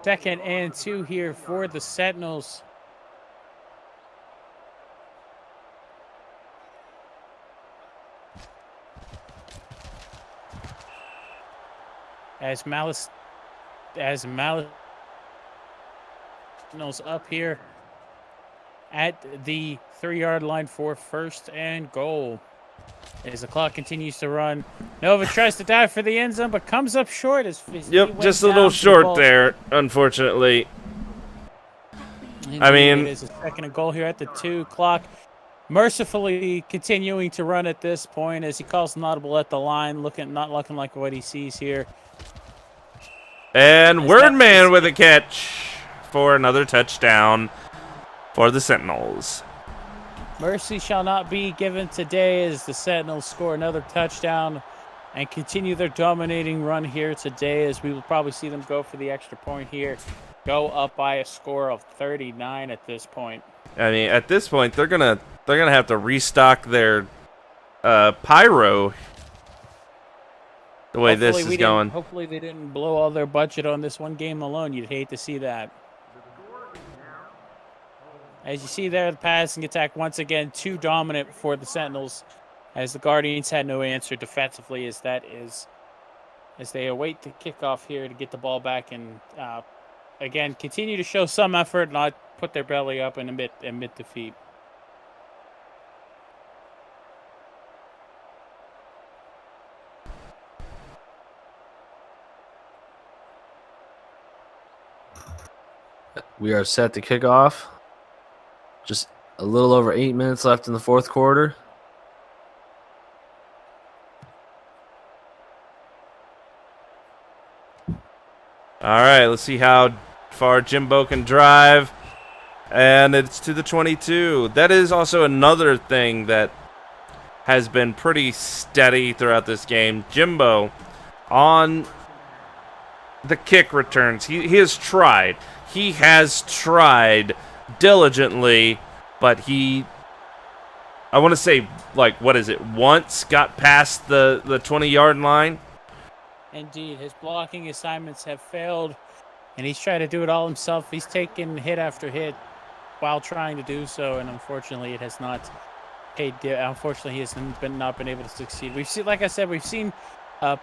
2nd and 2 here for the Sentinels. As Malice Sentinels up here at the 3-yard line for first and goal. As the clock continues to run, Nova tries to dive for the end zone, but comes up short. As he Yep, went just a down little to the short ball. there, unfortunately. Indeed, I mean- it is a 2nd and goal here at the 2 clock. Mercifully continuing to run at this point as he calls an audible at the line, not looking like what he sees here. And Is Wordman with a catch for another touchdown for the Sentinels. Mercy shall not be given today as the Sentinels score another touchdown and continue their dominating run here today, as we will probably see them go for the extra point here. Go up by a score of 39 at this point. I mean, at this point, they're gonna have to restock their pyro. The way this is going. Hopefully they didn't blow all their budget on this one game alone. You'd hate to see that. As you see there, the passing attack once again too dominant for the Sentinels, as the Guardians had no answer defensively. As they await the kickoff here to get the ball back and again continue to show some effort, not put their belly up and admit defeat. We are set to kick off. Just a little over 8 minutes left in the fourth quarter. All right, let's see how far Jimbo can drive. And it's to the 22. That is also another thing that has been pretty steady throughout this game. Jimbo on the kick returns. He has tried. He has tried diligently, but I want to say, like, what is it, once got past the 20-yard line. Indeed, his blocking assignments have failed, and he's trying to do it all himself. He's taken hit after hit while trying to do so, and unfortunately it has not Unfortunately, he has not been able to succeed. We've seen, like I said, we've seen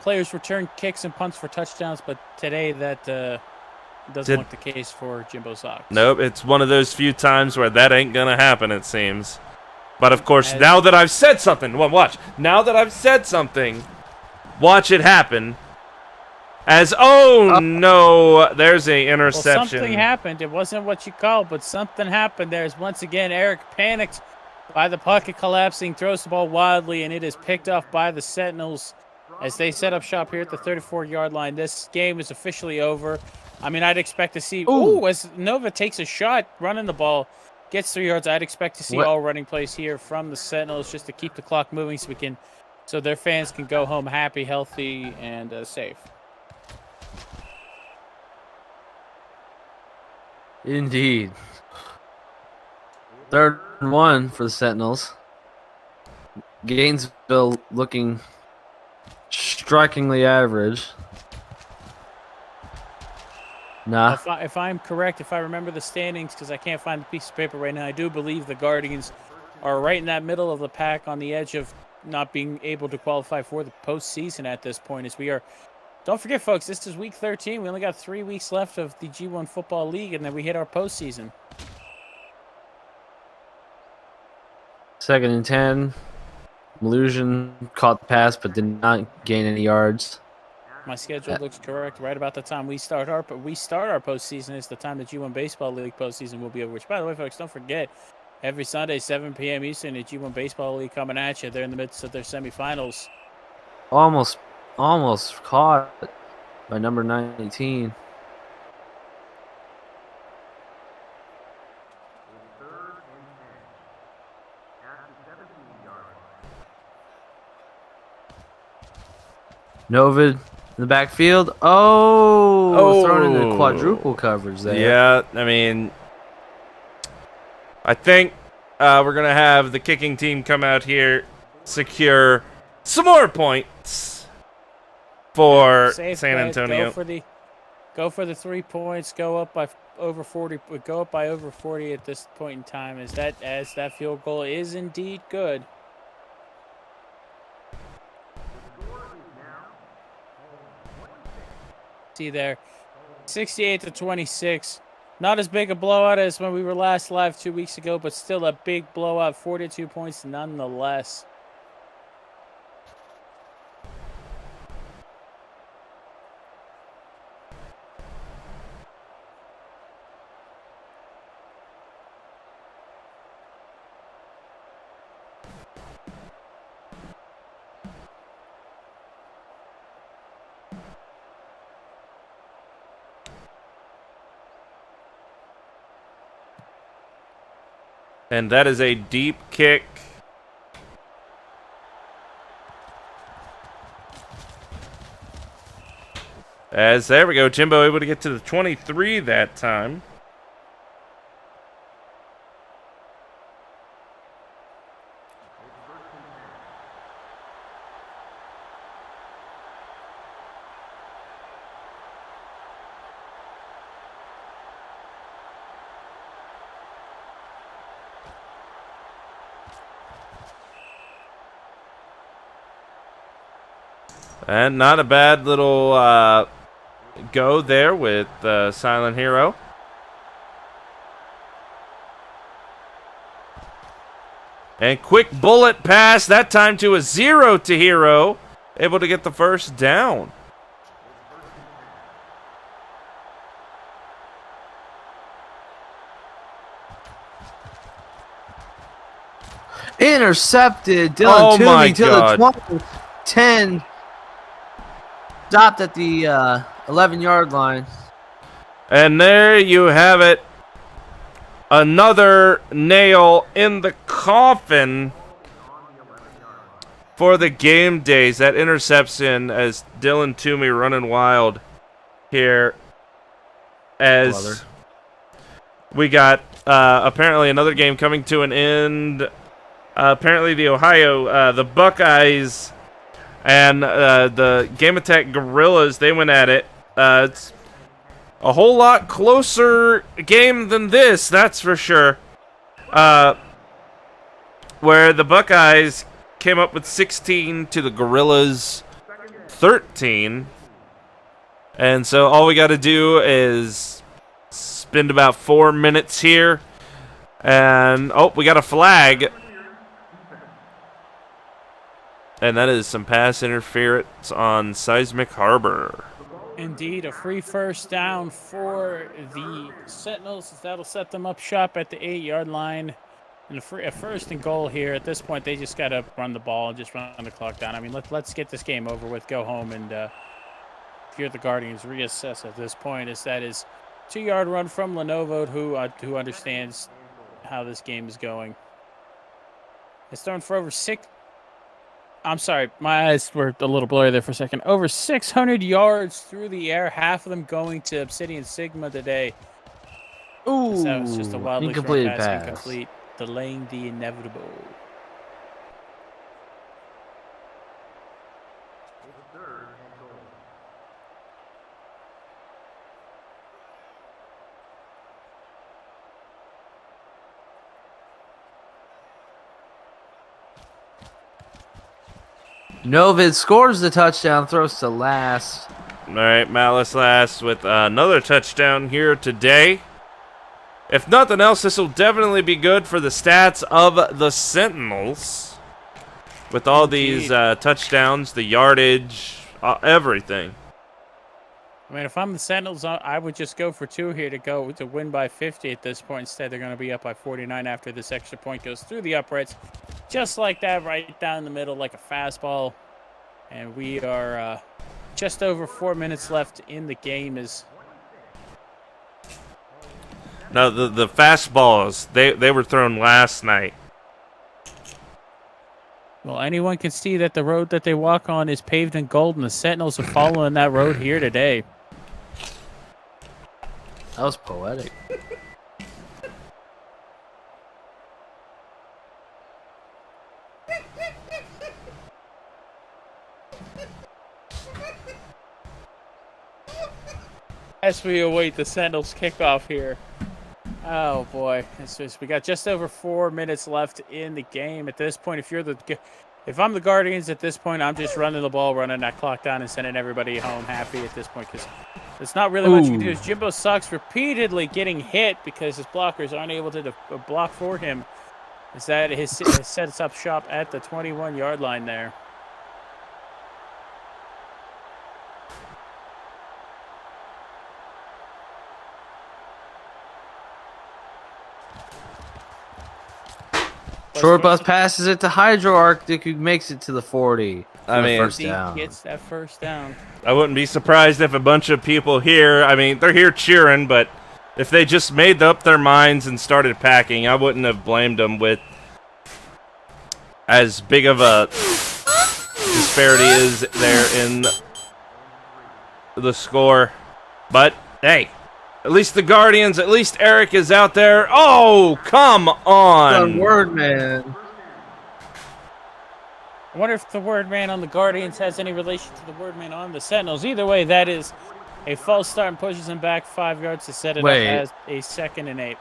players return kicks and punts for touchdowns, but today that doesn't look the case for Jimbo Sox. Nope, it's one of those few times where that ain't gonna happen, it seems. But of course, now that I've said something, well, watch. Now that I've said something, watch it happen. No, there's a interception. Well, something happened. It wasn't what you called, but something happened. There's once again Eric panicked by the pocket collapsing, throws the ball wildly, and it is picked off by the Sentinels as they set up shop here at the 34-yard line. This game is officially over. I mean, I'd expect to see, as Nova takes a shot running the ball, gets 3 yards, I'd expect to see all running plays here from the Sentinels just to keep the clock moving so their fans can go home happy, healthy, and safe. Indeed. 3rd and 1 for the Sentinels. Gainesville looking strikingly average. Nah. If I'm correct, if I remember the standings, because I can't find the piece of paper right now, I do believe the Guardians are right in that middle of the pack on the edge of not being able to qualify for the postseason at this point. As we are, don't forget, folks, this is week 13. We only got 3 weeks left of the G1 Football League, and then we hit our postseason. 2nd and 10. Malusian caught the pass but did not gain any yards. My schedule looks correct. Right about the time we start our postseason is the time the G1 Baseball League postseason will be over. Which, by the way, folks, don't forget, every Sunday, 7 p.m. Eastern, the G1 Baseball League coming at you. They're in the midst of their semifinals. Almost caught by number 19. Novid in the backfield. Thrown into quadruple coverage there. Yeah, I mean, I think we're going to have the kicking team come out here, secure some more points for San Antonio. Go for the 3 points. Go up by over 40. Go up by over 40 at this point in time. As that field goal is indeed good. See there, 68-26. Not as big a blowout as when we were last live 2 weeks ago, but still a big blowout. 42 points nonetheless. And that is a deep kick. There we go, Jimbo able to get to the 23 that time. And not a bad little go there with Silent Hero. And quick bullet pass, that time to a 0 to Hero. Able to get the first down. Intercepted. Dylan Toomey to the 20. 10. Stopped at the 11-yard line. And there you have it. Another nail in the coffin for the game days. That interception as Dylan Toomey running wild here. As we got apparently another game coming to an end. Apparently the Buckeyes and the Game Attack Gorillas, they went at it. It's a whole lot closer game than this, that's for sure. where the Buckeyes came up with 16 to the Gorillas 13. And so all we got to do is spend about 4 minutes here. And, oh, we got a flag. And that is some pass interference on Seismic Harbor. Indeed, a free first down for the Sentinels. That'll set them up shop at the 8-yard line. And a first and goal here. At this point, they just got to run the ball and just run the clock down. I mean, let's get this game over with, go home, and if you're the Guardians, reassess at this point. That is 2-yard run from Lenovo, who understands how this game is going. It's thrown for over 6. I'm sorry, my eyes were a little blurry there for a second. Over 600 yards through the air, half of them going to Obsidian Sigma today. Ooh, That was just a wildly incompleted thrown pass, pass. incomplete, delaying the inevitable. Novid scores the touchdown, throws to last. All right, Malice Last with another touchdown here today. If nothing else, this will definitely be good for the stats of the Sentinels. With all these touchdowns, the yardage, everything. I mean, if I'm the Sentinels, I would just go for 2 here to win by 50 at this point. Instead, they're going to be up by 49 after this extra point goes through the uprights. Just like that, right down the middle like a fastball. And we are just over 4 minutes left in the game. Now, the fastballs, they were thrown last night. Well, anyone can see that the road that they walk on is paved in gold, and the Sentinels are following that road here today. That was poetic. As we await the Sentinels kickoff here. Oh boy, we got just over 4 minutes left in the game. At this point, if I'm the Guardians at this point, I'm just running the ball, running that clock down, and sending everybody home happy at this point because there's not really much you can do. Jimbo Sucks repeatedly getting hit because his blockers aren't able to block for him. His sets up shop at the 21-yard line there. Short bus passes it to Hydro Arctic, who makes it to the 40. I mean, first down. Gets that first down. I wouldn't be surprised if a bunch of people here, I mean, they're here cheering, but if they just made up their minds and started packing, I wouldn't have blamed them with as big of a disparity is there in the score. But, hey, at least the Guardians, at least Eric is out there. Oh, come on. The word man. I wonder if the word man on the Guardians has any relation to the word man on the Sentinels. Either way, that is a false start and pushes him back 5 yards to set it up as a 2nd and 8.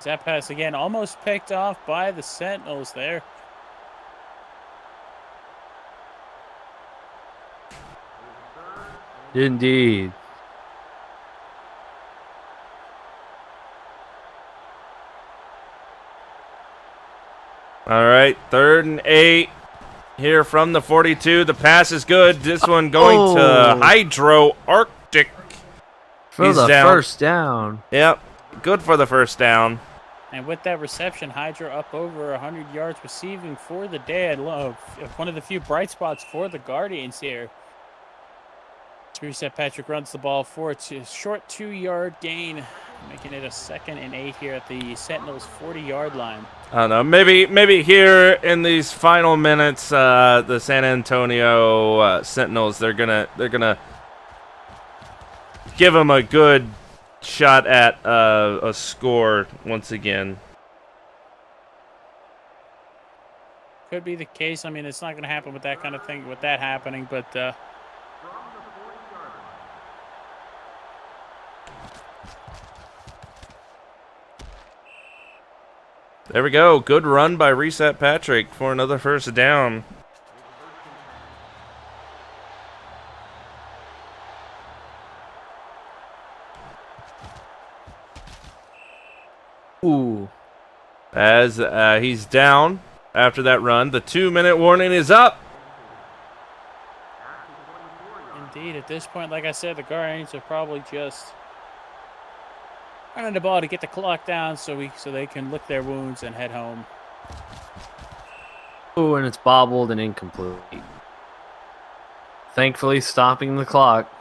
That pass again, almost picked off by the Sentinels there. Indeed. All right, 3rd and 8 here from the 42. The pass is good. This one going to Hydro Arctic. For the first down. Yep, good for the first down. And with that reception, Hydra up over 100 yards receiving for the day. I love one of the few bright spots for the Guardians here. Teresa Patrick runs the ball for a short 2-yard gain, making it a 2nd and 8 here at the Sentinels' 40-yard line. I don't know. Maybe here in these final minutes, the San Antonio Sentinels, they're gonna give them a good shot at a score once again. Could be the case. I mean, it's not going to happen with that kind of thing, with that happening, but There we go. Good run by Reset Patrick for another first down. Ooh. As he's down after that run, the 2-minute warning is up. Indeed, at this point, like I said, the Guardians are probably just running the ball to get the clock down so they can lick their wounds and head home. Ooh, and it's bobbled and incomplete. Thankfully, stopping the clock.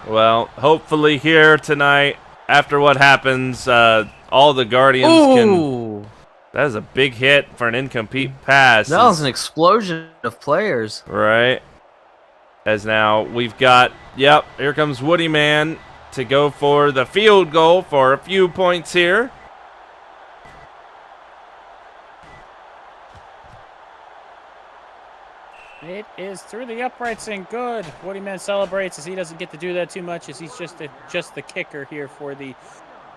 Well, hopefully here tonight, after what happens, all the Guardians can... Ooh. That is a big hit for an incomplete pass. That was an explosion of players. Right. As now we've got, yep, here comes Woody Man to go for the field goal for a few points here. It is through the uprights and good. Woody Man celebrates as he doesn't get to do that too much as he's just the kicker here for the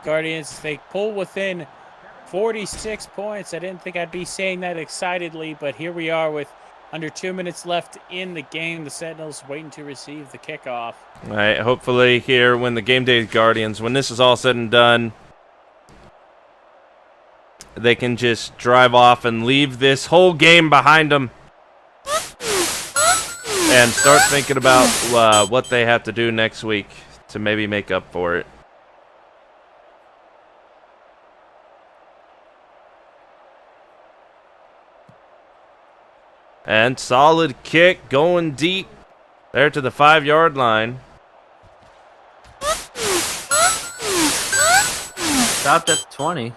Guardians. They pull within 46 points. I didn't think I'd be saying that excitedly, but here we are with under 2 minutes left in the game. The Sentinels waiting to receive the kickoff. All right, hopefully here when the Game Day Guardians, when this is all said and done, they can just drive off and leave this whole game behind them and start thinking about what they have to do next week to maybe make up for it. And solid kick going deep there to the 5-yard line. Stopped at 20.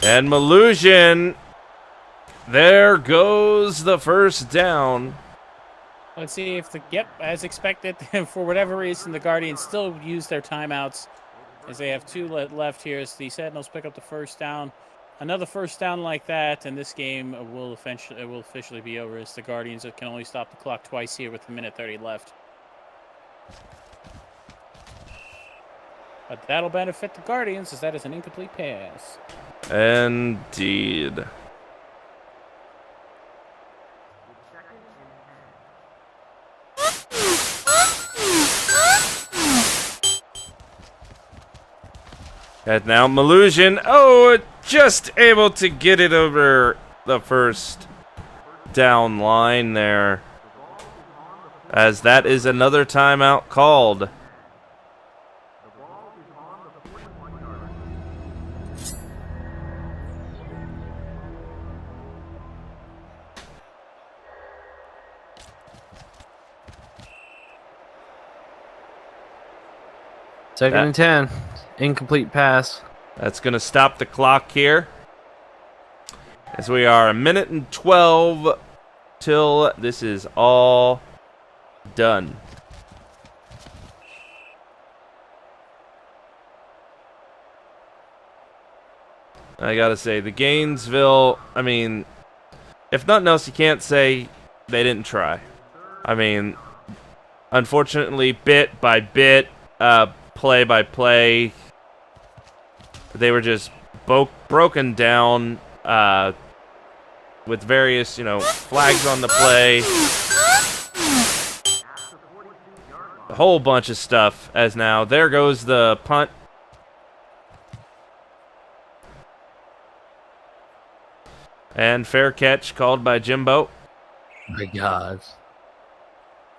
And Malusian, there goes the first down. Let's see if as expected, for whatever reason, the Guardians still use their timeouts as they have 2 left here as the Sentinels pick up the first down. Another first down like that, and this game will officially be over as the Guardians can only stop the clock twice here with 1:30 left. But that'll benefit the Guardians as that is an incomplete pass. Indeed. And now Malusian, just able to get it over the first down line there. As that is another timeout called. Second and 10. Incomplete pass. That's going to stop the clock here. As we are 1:12 till this is all done. I got to say, the Gainesville, I mean, if nothing else, you can't say they didn't try. I mean, unfortunately, bit by bit, play by play, they were just broken down with various, flags on the play. A whole bunch of stuff as now. There goes the punt. And fair catch called by Jimbo. My God.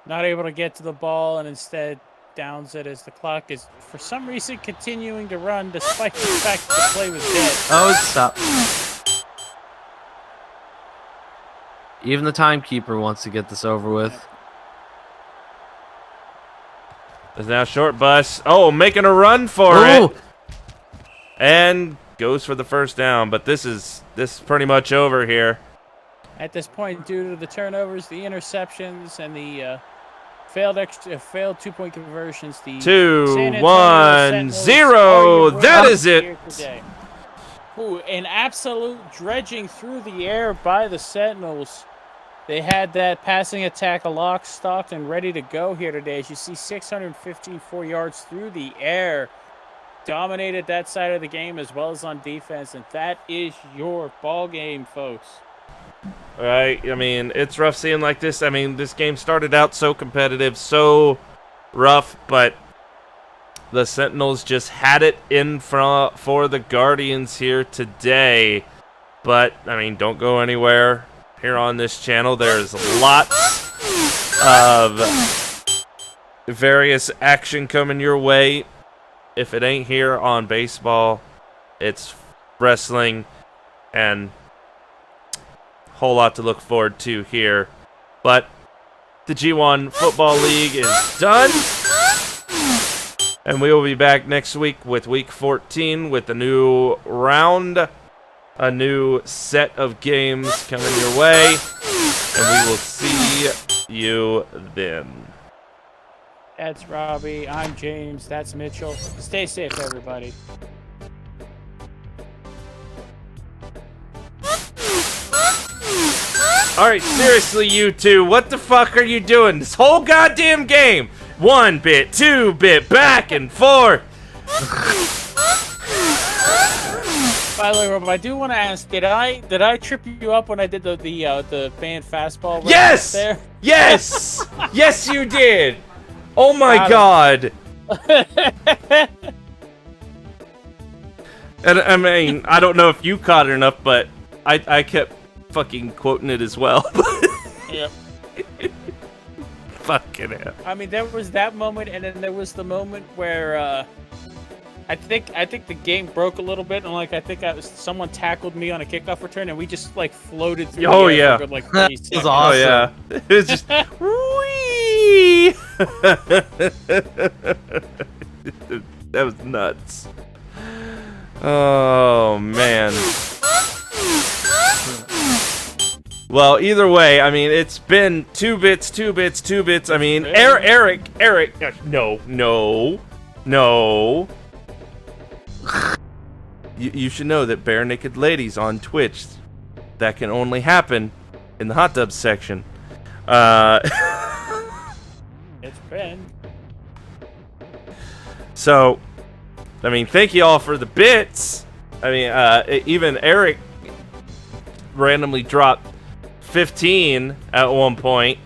Not able to get to the ball and instead downs it as the clock is, for some reason, continuing to run despite the fact that the play was dead. Oh, it's stopped. Even the timekeeper wants to get this over with. There's now short bus. Oh, making a run for it. And goes for the first down, but this is pretty much over here. At this point, due to the turnovers, the interceptions, and the Failed 2-point conversions. The 2, San Antonio 1, Sentinels 0. are your That winners is it. here today. Ooh, an absolute dredging through the air by the Sentinels. They had that passing attack locked, stocked, and ready to go here today. As you see, 654 yards through the air. Dominated that side of the game as well as on defense, and that is your ball game, folks. Right? I mean, it's rough seeing like this. I mean, this game started out so competitive, so rough, but the Sentinels just had it in front for the Guardians here today. But, I mean, don't go anywhere. Here on this channel, there's lots of various action coming your way. If it ain't here on baseball, it's wrestling, and whole lot to look forward to here. But the G1 Football League is done, and we will be back next week with week 14 with a new round, a new set of games coming your way, and we will see you then. That's Robbie. I'm James. That's Mitchell. Stay safe, everybody. Alright, seriously, you two, what the fuck are you doing? This whole goddamn game! 1 bit, 2 bit, back and forth! By the way, Rob, I do want to ask: Did I trip you up when I did the band fastball? Right Yes! There? Yes! Yes, you did! Oh my Got it. god! And I mean, I don't know if you caught it enough, but I kept fucking quoting it as well. Yep. Fucking hell. I mean, there was that moment, and then there was the moment where I think the game broke a little bit, and like I think someone tackled me on a kickoff return, and we just like floated through. Oh, the air yeah. for a good, like, 30 That was seconds. awesome. Oh yeah. It was just whee! That was nuts. Oh man. Well, either way, I mean, it's been 2 bits. I mean, Eric, no. You should know that bare naked ladies on Twitch, that can only happen in the hot tub section. It's been. So, I mean, thank you all for the bits. I mean, even Eric randomly dropped 15 at one point.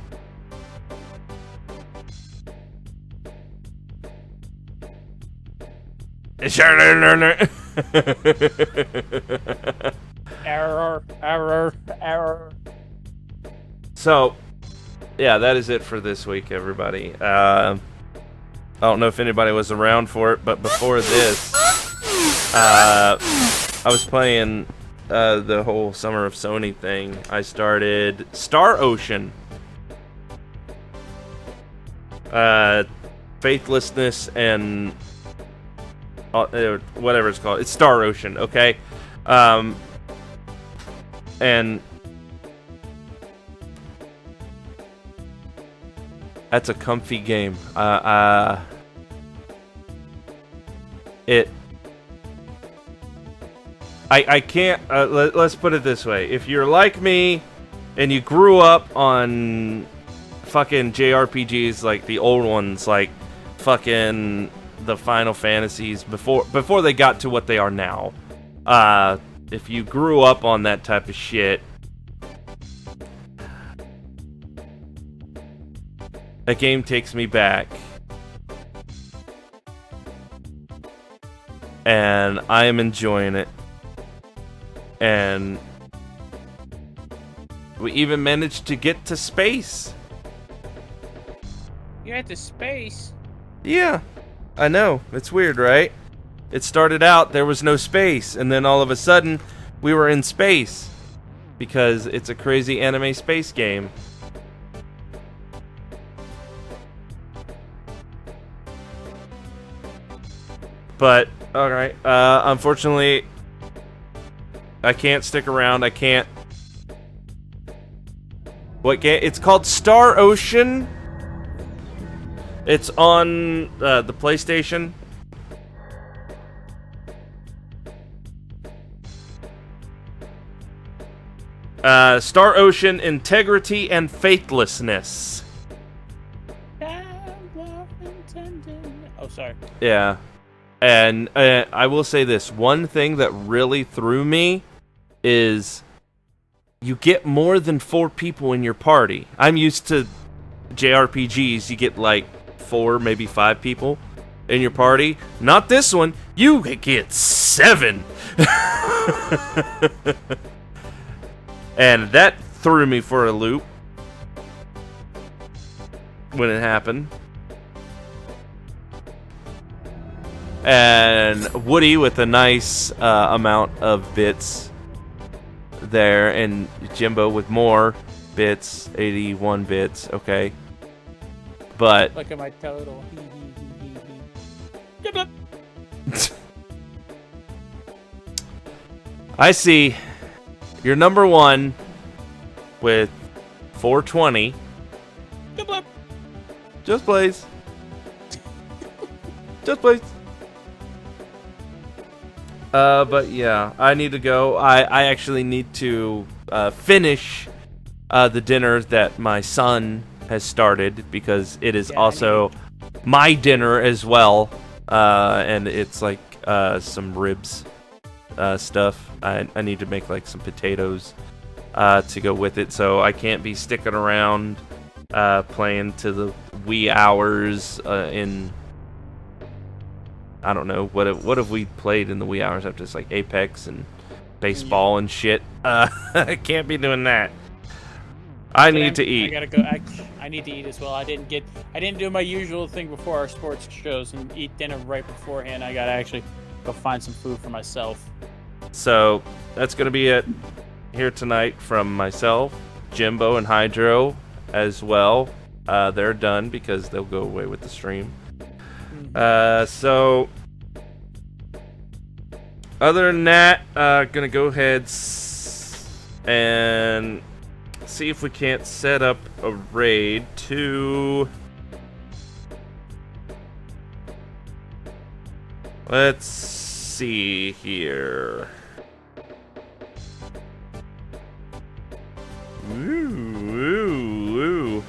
Error. So, yeah, that is it for this week, everybody. I don't know if anybody was around for it, but before this, I was playing the whole Summer of Sony thing. I started Star Ocean. Faithlessness and whatever it's called. It's Star Ocean, okay? And that's a comfy game. I can't, let's put it this way. If you're like me and you grew up on fucking JRPGs like the old ones, like fucking the Final Fantasies before they got to what they are now, if you grew up on that type of shit, that game takes me back. And I am enjoying it. And we even managed to get to space. You're at the space. Yeah, I know. It's weird, right? It started out, there was no space, and then all of a sudden, we were in space. Because it's a crazy anime space game. But, alright, unfortunately, I can't stick around. I can't. What game? It's called Star Ocean. It's on the PlayStation. Star Ocean: Integrity and Faithlessness. Oh, sorry. Yeah. And I will say this. One thing that really threw me is you get more than 4 people in your party. I'm used to JRPGs. You get like 4, maybe 5 people in your party. Not this one. You get 7. And that threw me for a loop when it happened. And Woody with a nice amount of bits there, and Jimbo with more bits, 81 bits, okay. But Look at my total. I see you're number 1 with 420. Just plays. Just plays. But yeah, I need to go. I actually need to finish the dinner that my son has started, because it is also my dinner as well. And it's like some ribs stuff. I need to make like some potatoes to go with it, so I can't be sticking around playing to the wee hours in... I don't know, what have we played in the wee hours after this, like Apex and baseball and shit? I can't be doing that. I need to eat. I gotta go. I need to eat as well. I didn't do my usual thing before our sports shows and eat dinner right beforehand. I gotta actually go find some food for myself. So that's gonna be it here tonight from myself, Jimbo, and Hydro as well. They're done because they'll go away with the stream. So other than that, gonna go ahead and see if we can't set up a raid to... Let's see here. Ooh.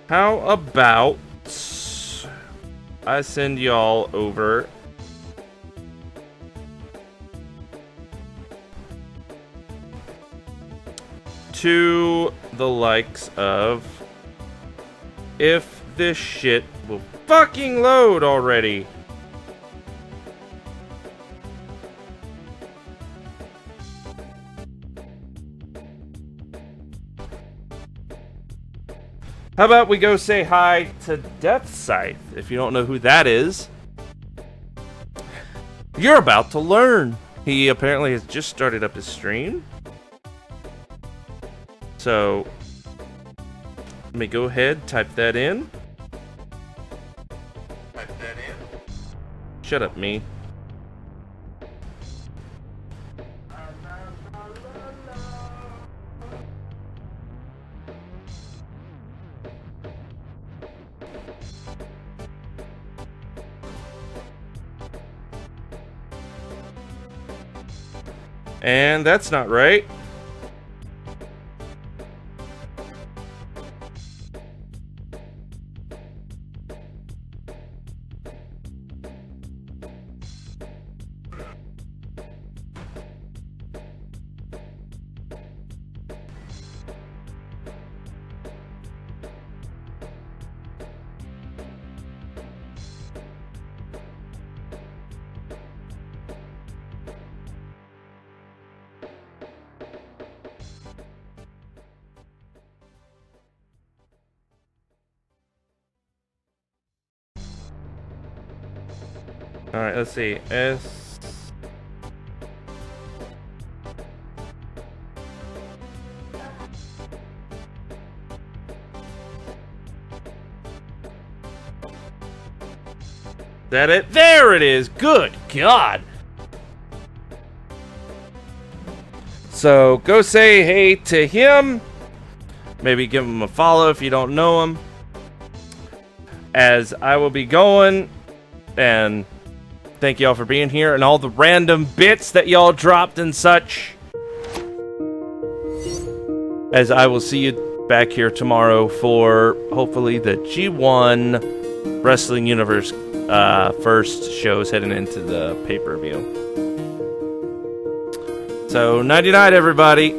How about I send y'all over to the likes of... If this shit will fucking load already. How about we go say hi to Death Scythe? If you don't know who that is, you're about to learn. He apparently has just started up his stream. So, let me go ahead, type that in. Shut up, me. And that's not right. Alright, let's see. S. That it? There it is! Good God! So go say hey to him. Maybe give him a follow if you don't know him. As I will be going, and thank y'all for being here and all the random bits that y'all dropped and such. As I will see you back here tomorrow for hopefully the G1 Wrestling Universe first shows heading into the pay-per-view. So, nighty-night, everybody.